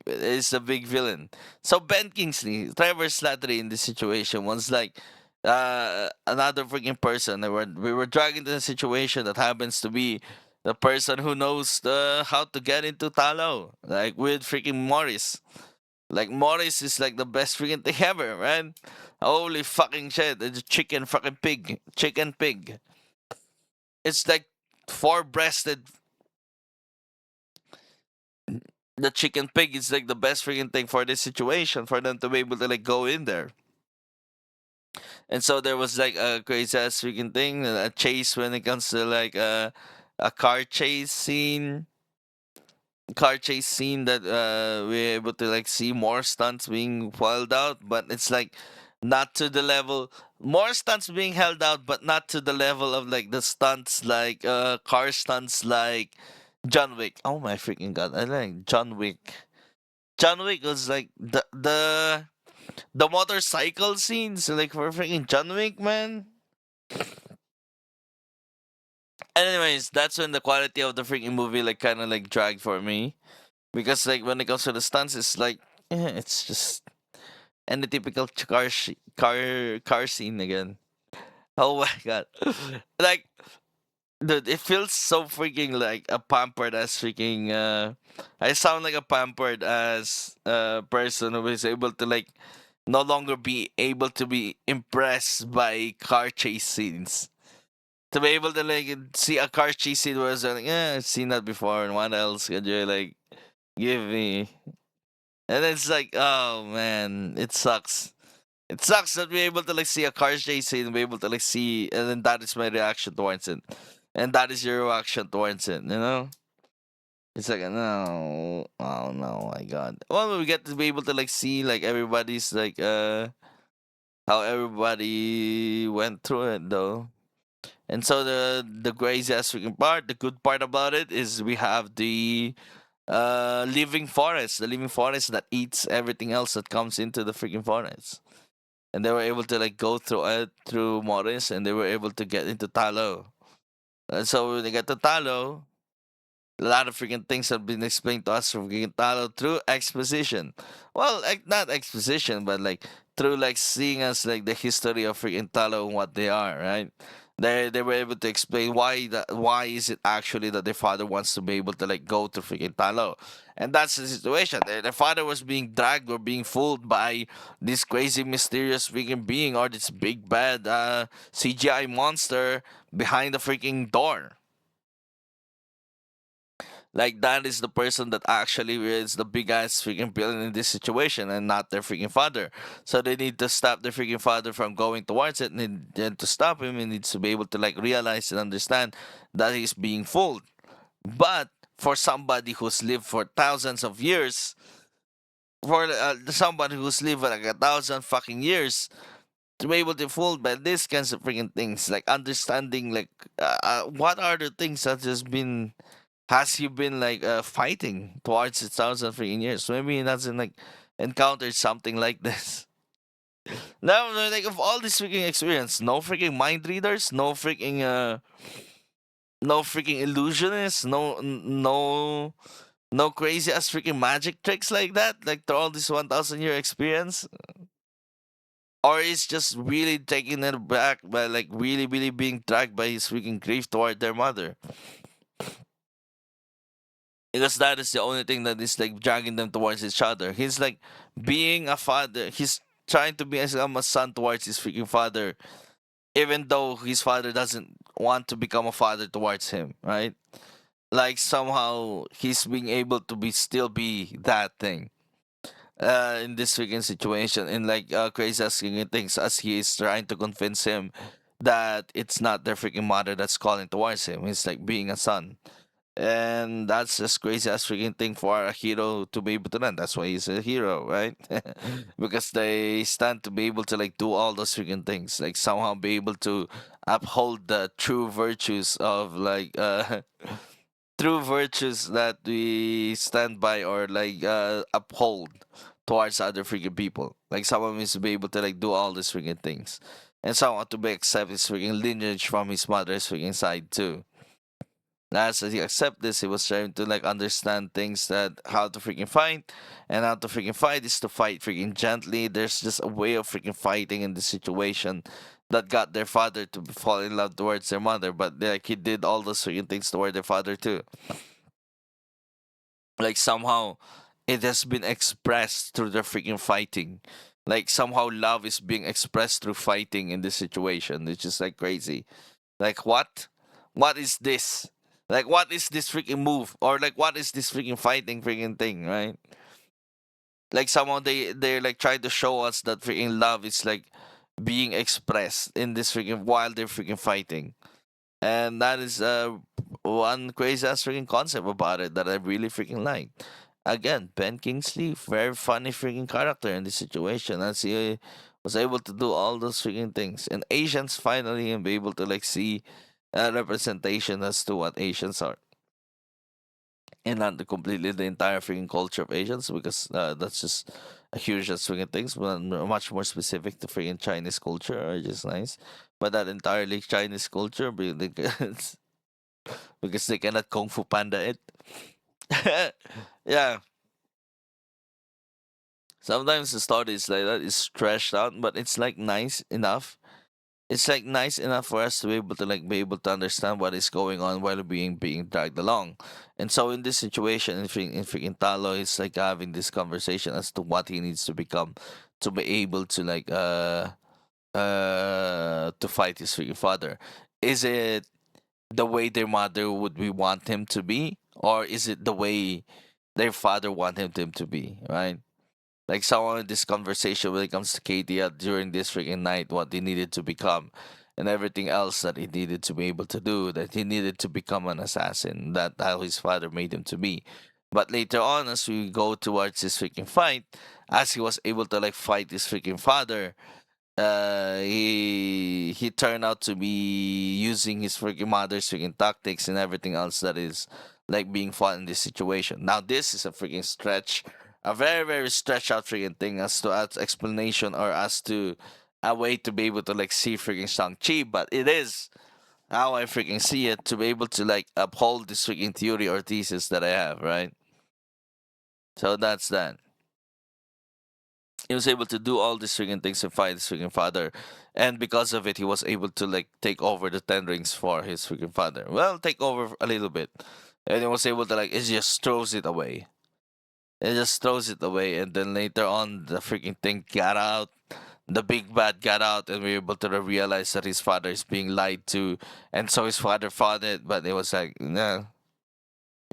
is a big villain. So Ben Kingsley, Trevor Slattery in this situation was like another freaking person. We were dragged into a situation that happens to be the person who knows how to get into Talo. Like with freaking Morris. Like Morris is like the best freaking thing ever, man. Holy fucking shit. It's a chicken fucking pig. Chicken pig. It's like four breasted. The chicken pig is like the best freaking thing for this situation for them to be able to like go in there. And so there was like a crazy ass freaking thing, a chase when it comes to like a car chase scene that we're able to like see more stunts being held out, but it's like not to the level, more stunts being held out, but not to the level of like the stunts like car stunts like John Wick. Oh my freaking god, I like John Wick. John Wick was like the motorcycle scenes, like for freaking John Wick, man. Anyways, that's when the quality of the freaking movie like kind of like dragged for me, because like when it comes to the stunts, it's like it's just any typical car scene again. Oh my god, like dude, it feels so freaking like a pampered as freaking. I sound like a pampered as person who is able to like no longer be able to be impressed by car chase scenes. To be able to like see a car chase scene where it's like, I've seen that before, and what else could you like give me? And it's like, oh man, it sucks. It sucks that we're able to like see a car chase scene and be able to like see, and then that is my reaction towards it, and that is your reaction towards it. It's like no, oh no, my God. Well, we get to be able to like see like everybody's like how everybody went through it though. And so the craziest freaking part, the good part about it is we have the living forest, the living forest that eats everything else that comes into the freaking forest. And they were able to like go through it through Morris, and they were able to get into Talo. And so when they get to Talo, a lot of freaking things have been explained to us from Gintalo through exposition. Well, not exposition, but like through like seeing us like the history of freaking Talo and what they are, right? They were able to explain why is it actually that their father wants to be able to like go to freaking Talo. And that's the situation. Their father was being dragged or being fooled by this crazy mysterious freaking being or this big bad CGI monster behind the freaking door. Like that is the person that actually is the big ass freaking villain in this situation and not their freaking father. So they need to stop their freaking father from going towards it, and to stop him he needs to be able to like realize and understand that he's being fooled. But for somebody who's lived for thousands of years, for somebody who's lived for like 1,000 fucking years, to be able to fooled by these kinds of freaking things, like understanding like what are the things that has he been like fighting towards 1,000 freaking years? Maybe he doesn't like encountered something like this. Now, like of all this freaking experience, no freaking mind readers, no freaking illusionists, no crazy ass freaking magic tricks like that. Like through all this 1,000 year experience, or is just really taking it back by like really really being dragged by his freaking grief toward their mother. Because that is the only thing that is like dragging them towards each other. He's like being a father. He's trying to be a son towards his freaking father, even though his father doesn't want to become a father towards him, right? Like somehow he's being able to be still be that thing. In this freaking situation, in like crazy asking things as he is trying to convince him that it's not their freaking mother that's calling towards him. He's like being a son. And that's just crazy as freaking thing for a hero to be able to learn. That's why he's a hero, right? Because they stand to be able to like do all those freaking things, like somehow be able to uphold the true virtues of like true virtues that we stand by or like uphold towards other freaking people. Like someone needs to be able to like do all these freaking things, and someone to be accept his freaking lineage from his mother's freaking side too. As he accept this, he was trying to like understand things that how to freaking fight, and how to freaking fight is to fight freaking gently. There's just a way of freaking fighting in this situation that got their father to fall in love towards their mother, but like he did all those freaking things toward their father too. Like somehow it has been expressed through their freaking fighting. Like somehow love is being expressed through fighting in this situation. It's just like crazy. Like what? What is this? Like what is this freaking move? Or like what is this freaking fighting freaking thing, right? Like somehow they're like trying to show us that freaking love is like being expressed in this freaking while they're freaking fighting. And that is one crazy ass freaking concept about it that I really freaking like. Again, Ben Kingsley, very funny freaking character in this situation as he was able to do all those freaking things. And Asians finally and be able to like see a representation as to what Asians are. And not completely the entire freaking culture of Asians because that's just a huge ass freaking things, but much more specific to freaking Chinese culture are just nice. But that entirely Chinese culture because because they cannot kung fu panda it. Yeah, sometimes the story is like that, it's stretched out, but it's like nice enough. It's like nice enough for us to be able to understand what is going on while being dragged along. And so in this situation in freaking Talo, it's like having this conversation as to what he needs to become to be able to like to fight his freaking father. Is it the way their mother would we want him to be, or is it the way their father wanted him to be, right? Like someone in this conversation when it comes to Katie during this freaking night, what they needed to become. and everything else that he needed to be able to do, that he needed to become an assassin. That how his father made him to be. But later on, as we go towards this freaking fight, as he was able to like fight his freaking father, he turned out to be using his freaking mother's freaking tactics and everything else that is like being fought in this situation. Now this is a freaking stretch, a very very stretched out freaking thing as to as explanation or as to a way to be able to like see freaking Shang-Chi, but it is how I freaking see it to be able to like uphold this freaking theory or thesis that I have, right? So that's that. He was able to do all these freaking things and fight his freaking father, and because of it, he was able to like take over the Ten Rings for his freaking father. Well, take over a little bit, and he was able to like it just throws it away. It just throws it away, and then later on, the freaking thing got out. The big bad got out, and we were able to realize that his father is being lied to, and so his father fought it, but it was like, no,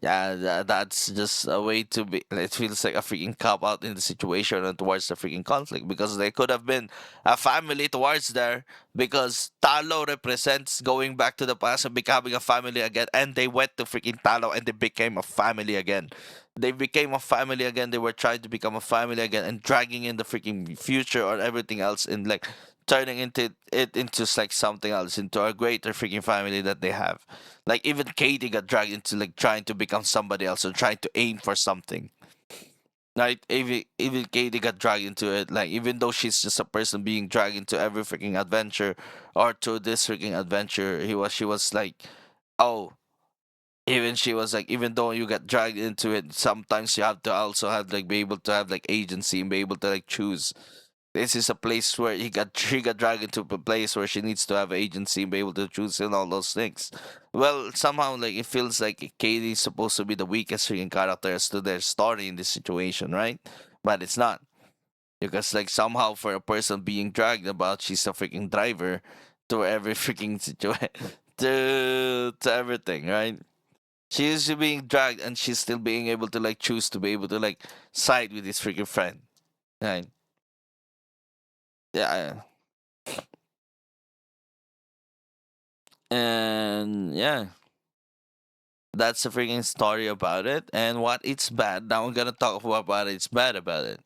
yeah, that's just a way to be. It feels like a freaking cop out in the situation and towards the freaking conflict because they could have been a family towards there because Talo represents going back to the past and becoming a family again. And they went to freaking Talo and they became a family again. They became a family again. They were trying to become a family again and dragging in the freaking future or everything else in like turning into it into like something else into a greater freaking family that they have. Like even Katie got dragged into like trying to become somebody else or trying to aim for something. Like even Katie got dragged into it. Like even though she's just a person being dragged into every freaking adventure or to this freaking adventure, she was like, oh, even she was like, even though you get dragged into it, sometimes you have to also have like be able to have like agency and be able to like choose. This is a place where she got dragged into a place where she needs to have agency and be able to choose and all those things. Well, somehow like it feels like Katie's supposed to be the weakest freaking character as to their story in this situation, right? But it's not. Because like somehow for a person being dragged about, she's a freaking driver to every freaking situation to everything, right? She is being dragged and she's still being able to like choose to be able to like side with his freaking friend. Right. Yeah. And yeah, that's the freaking story about it. And what it's bad. Now I'm gonna talk about what it's bad about it.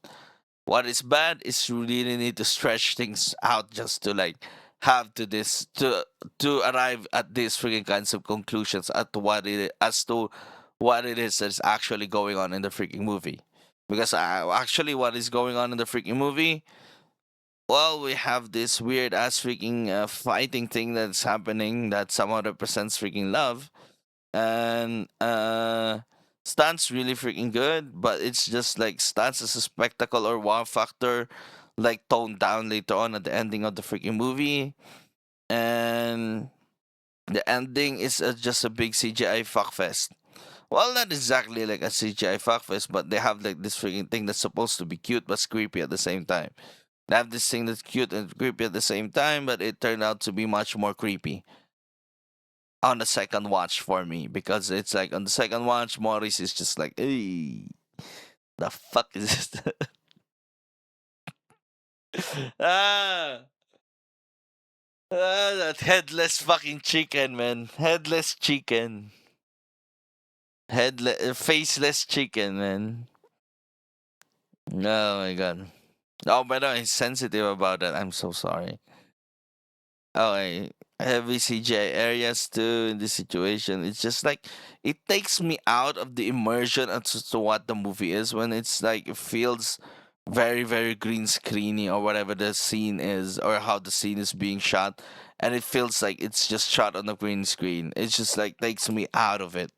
What is bad is you really need to stretch things out just to like have to this to arrive at these freaking kinds of conclusions at what it as to what it is that's actually going on in the freaking movie. Because actually, what is going on in the freaking movie? Well, we have this weird ass freaking fighting thing that's happening that somehow represents freaking love and stunts really freaking good, but it's just like stunts as a spectacle or wow factor, like toned down later on at the ending of the freaking movie, and the ending is just a big CGI fuckfest. Well, not exactly like a CGI fuckfest, but they have like this freaking thing that's supposed to be cute but creepy at the same time. They have this thing that's cute and creepy at the same time, but it turned out to be much more creepy on the second watch for me because it's like on the second watch, Morris is just like, hey, the fuck is this? ah, that headless fucking chicken, man. Headless chicken. Faceless chicken, man. Oh my god. Oh, by the way, he's sensitive about that. I'm so sorry. Oh, heavy CGI areas too in this situation. It's just like it takes me out of the immersion as to what the movie is when it's like it feels very very green screeny or whatever the scene is or how the scene is being shot, and it feels like it's just shot on the green screen. It's just like takes me out of it.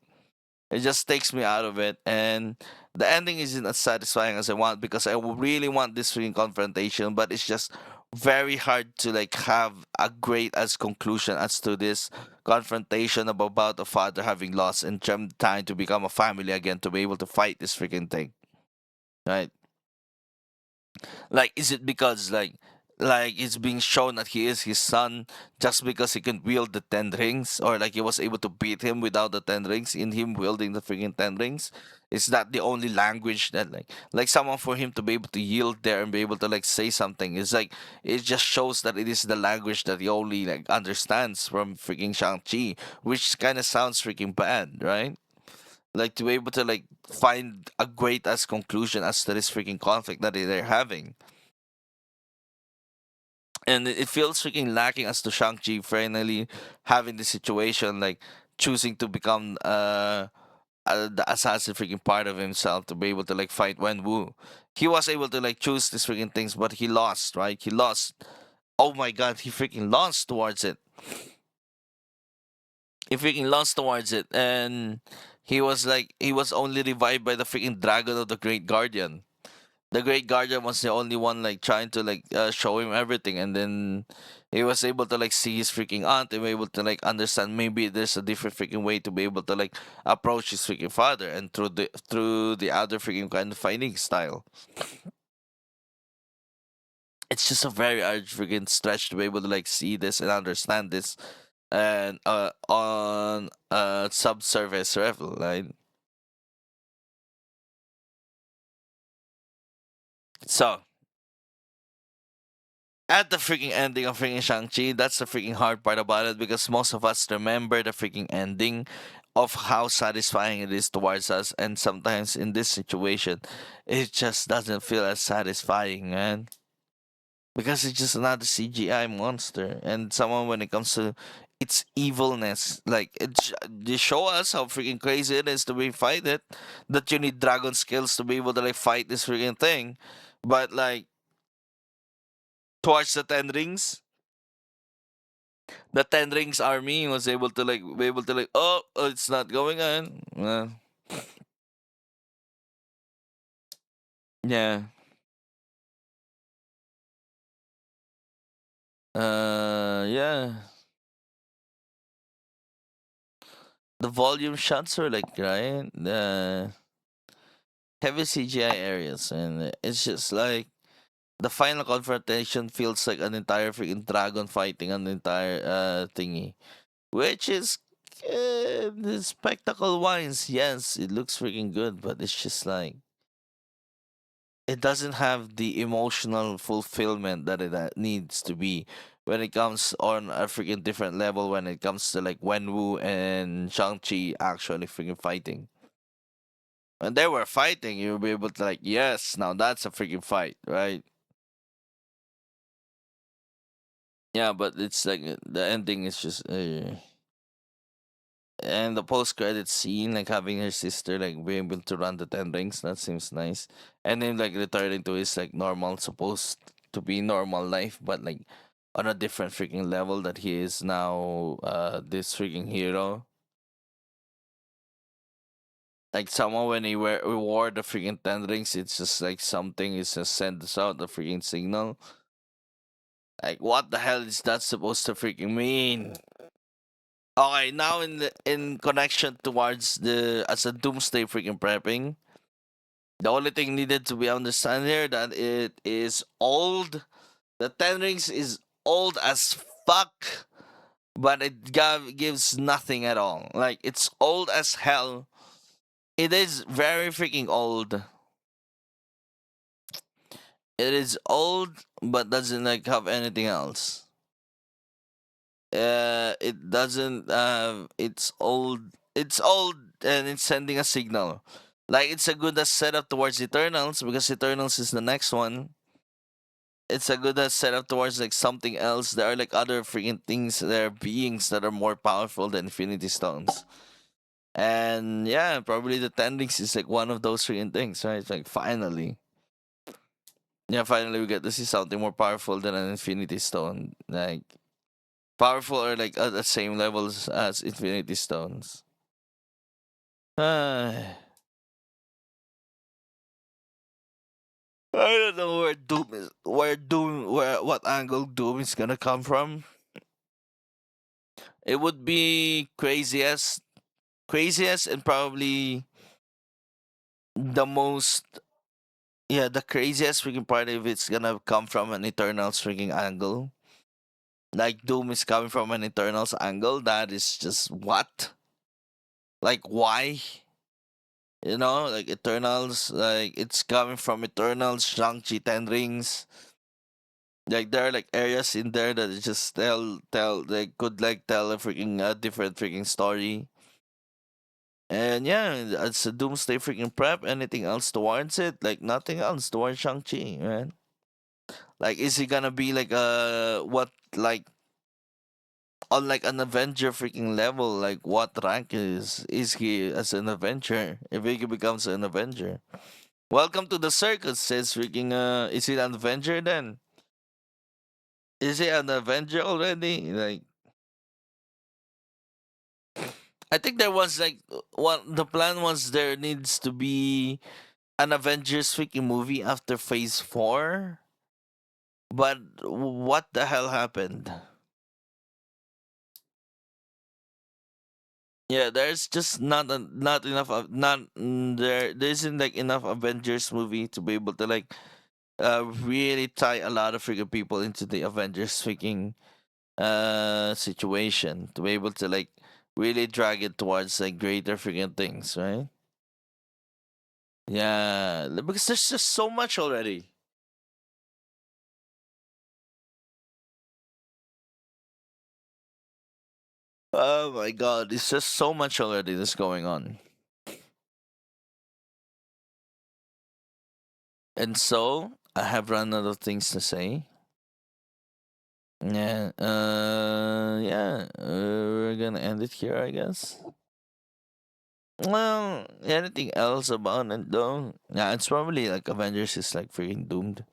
It just takes me out of it, and the ending isn't as satisfying as I want because really want this freaking confrontation, but it's just very hard to like have a great as conclusion as to this confrontation about a father having lost and trying to become a family again to be able to fight this freaking thing, right? Like, is it because like like it's being shown that he is his son just because he can wield the 10 rings, or like he was able to beat him without the 10 rings in him wielding the freaking 10 rings. Is that the only language that like someone for him to be able to yield there and be able to like say something is like it just shows that it is the language that he only like understands from freaking Shang-Chi, which kind of sounds freaking bad, right? Like to be able to like find a great as conclusion as to this freaking conflict that they're having. And it feels freaking lacking as to Shang-Chi finally having the situation like choosing to become the assassin freaking part of himself to be able to like fight Wenwu. He was able to like choose these freaking things, but he lost, right? He lost. Oh my god, he freaking lost towards it. He freaking lost towards it, and he was only revived by the freaking dragon of the Great Guardian. The Great Guardian was the only one like trying to like show him everything, and then he was able to like see his freaking aunt and be able to like understand maybe there's a different freaking way to be able to like approach his freaking father, and through the other freaking kind of fighting style. It's just a very hard freaking stretch to be able to like see this and understand this, and on a subsurface level, right? So at the freaking ending of freaking Shang-Chi, that's the freaking hard part about it, because most of us remember the freaking ending of how satisfying it is towards us, and sometimes in this situation, it just doesn't feel as satisfying, man. Because it's just another CGI monster, and someone when it comes to its evilness, like they show us how freaking crazy it is to be fight it, that you need dragon skills to be able to like fight this freaking thing, but like towards the 10 rings, the 10 rings army was able to like be able to like it's not going on. Yeah. Yeah. The volume shots were like right, the heavy CGI areas, and it's just like the final confrontation feels like an entire freaking dragon fighting an entire thingy, which is the spectacle wise, yes, it looks freaking good, but it's just like it doesn't have the emotional fulfillment that it needs to be when it comes on a freaking different level when it comes to like Wenwu and Shang-Chi actually freaking fighting. When they were fighting, you'll be able to like, yes, now that's a freaking fight, right? Yeah, but it's like the ending is just and the post credit scene, like having her sister like being able to run the 10 rings, that seems nice. And then like returning to his like normal, supposed to be normal life, but like on a different freaking level that he is now this freaking hero. Like someone when he wore the freaking 10 rings, it's just like something is just sends out the freaking signal. Like what the hell is that supposed to freaking mean? Okay, now in connection towards the as a doomsday freaking prepping. The only thing needed to be understand here that it is old. The 10 rings is old as fuck, but it gives nothing at all. Like it's old as hell. It is very freaking old. It is old, but doesn't like have anything else. It doesn't have. It's old. It's old, and it's sending a signal. Like it's a good as setup towards Eternals, because Eternals is the next one. It's a good setup towards like something else. There are like other freaking things. There are beings that are more powerful than Infinity Stones. And yeah, probably the Tendrix is like one of those freaking things, right? It's like finally. Yeah, finally we get to see something more powerful than an Infinity Stone. Like powerful or like at the same levels as Infinity Stones. I don't know where Doom is, where what angle Doom is gonna come from. It would be craziest and probably the most yeah, the craziest freaking part if it's gonna come from an Eternals freaking angle. Like Doom is coming from an Eternals angle. That is just what? Like why? Like Eternals, like it's coming from Eternals, Shang-Chi, Ten Rings. Like there are like areas in there that it just tell they could like tell a freaking different freaking story. And yeah, it's a doomsday freaking prep. Anything else towards it? Like nothing else towards Shang-Chi, man. Like is he gonna be like what like on like an Avenger freaking level? Like what rank is he as an Avenger? If he becomes an Avenger. Welcome to the circus, says freaking is he an Avenger then? Is he an Avenger already? Like I think there was like what the plan was there needs to be an Avengers freaking movie after phase 4. But what the hell happened? Yeah, there's just not enough of not there isn't like enough Avengers movie to be able to like really tie a lot of freaking people into the Avengers freaking situation to be able to like really drag it towards like greater freaking things, right? Yeah, because there's just so much already. Oh my god, it's just so much already that's going on. And so I have run out of things to say. Yeah, we're gonna end it here, I guess. Well, anything else about it though? Yeah, it's probably like Avengers is like freaking doomed.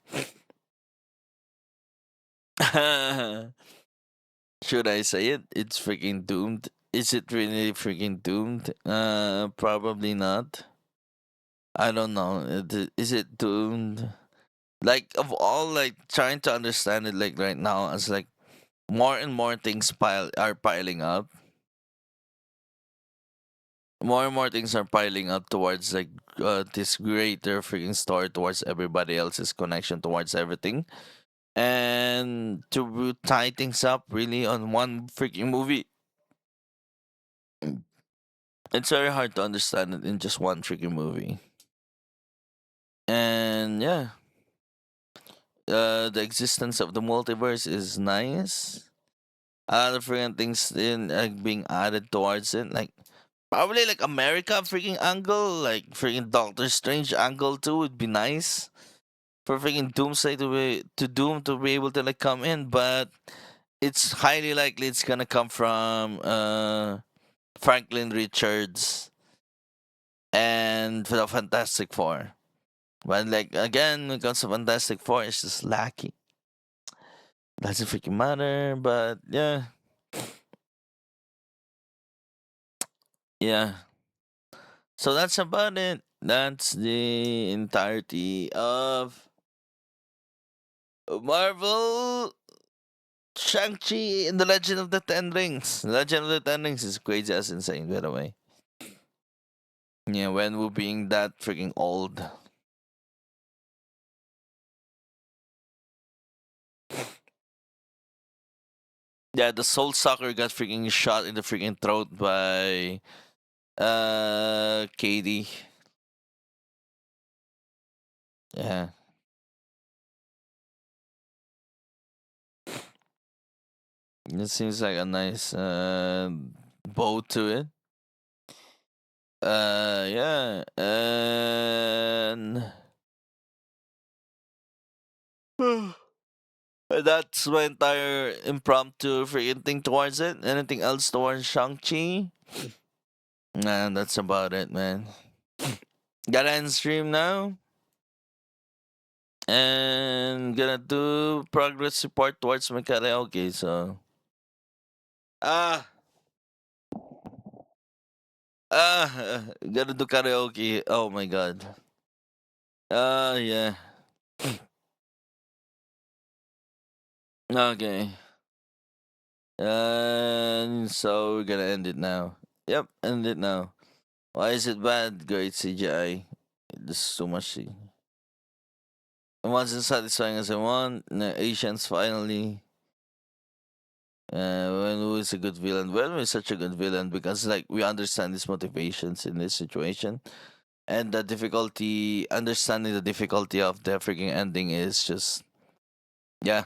Should I say it? It's freaking doomed. Is it really freaking doomed? Probably not. I don't know. Is it doomed? Like of all, like trying to understand it, like right now, as like more and more things are piling up. More and more things are piling up towards like this greater freaking story towards everybody else's connection towards everything, and to tie things up really on one freaking movie, it's very hard to understand it in just one freaking movie. And yeah, the existence of the multiverse is nice. Other freaking things in like being added towards it, like probably like America freaking angle, like freaking Doctor Strange angle too would be nice for freaking Doomsday to Doom to be able to like come in, but it's highly likely it's gonna come from Franklin Richards and the Fantastic Four. But like again, when it comes to Fantastic Four, it's just lacking. Doesn't freaking matter, but yeah, yeah. So that's about it. That's the entirety of Marvel Shang-Chi and the Legend of the Ten Rings. The Legend of the Ten Rings is crazy as insane, by the way. Yeah, when we're being that freaking old. Yeah, the Soul Sucker got freaking shot in the freaking throat by Katie. Yeah. It seems like a nice bow to it. Yeah. And that's my entire impromptu freaking thing towards it. Anything else towards Shang-Chi? Nah, that's about it, man. Gotta end stream now. And gonna do progress report towards my karaoke, so. Ah! Gotta do karaoke. Oh my god. Yeah. Okay. So we're gonna end it now. Yep, end it now. Why is it bad? Great CGI. This is too much. It wasn't satisfying as I want. Asians finally. When who is a good villain? Well, we're such a good villain because like we understand his motivations in this situation, and the difficulty understanding the difficulty of the freaking ending is just yeah.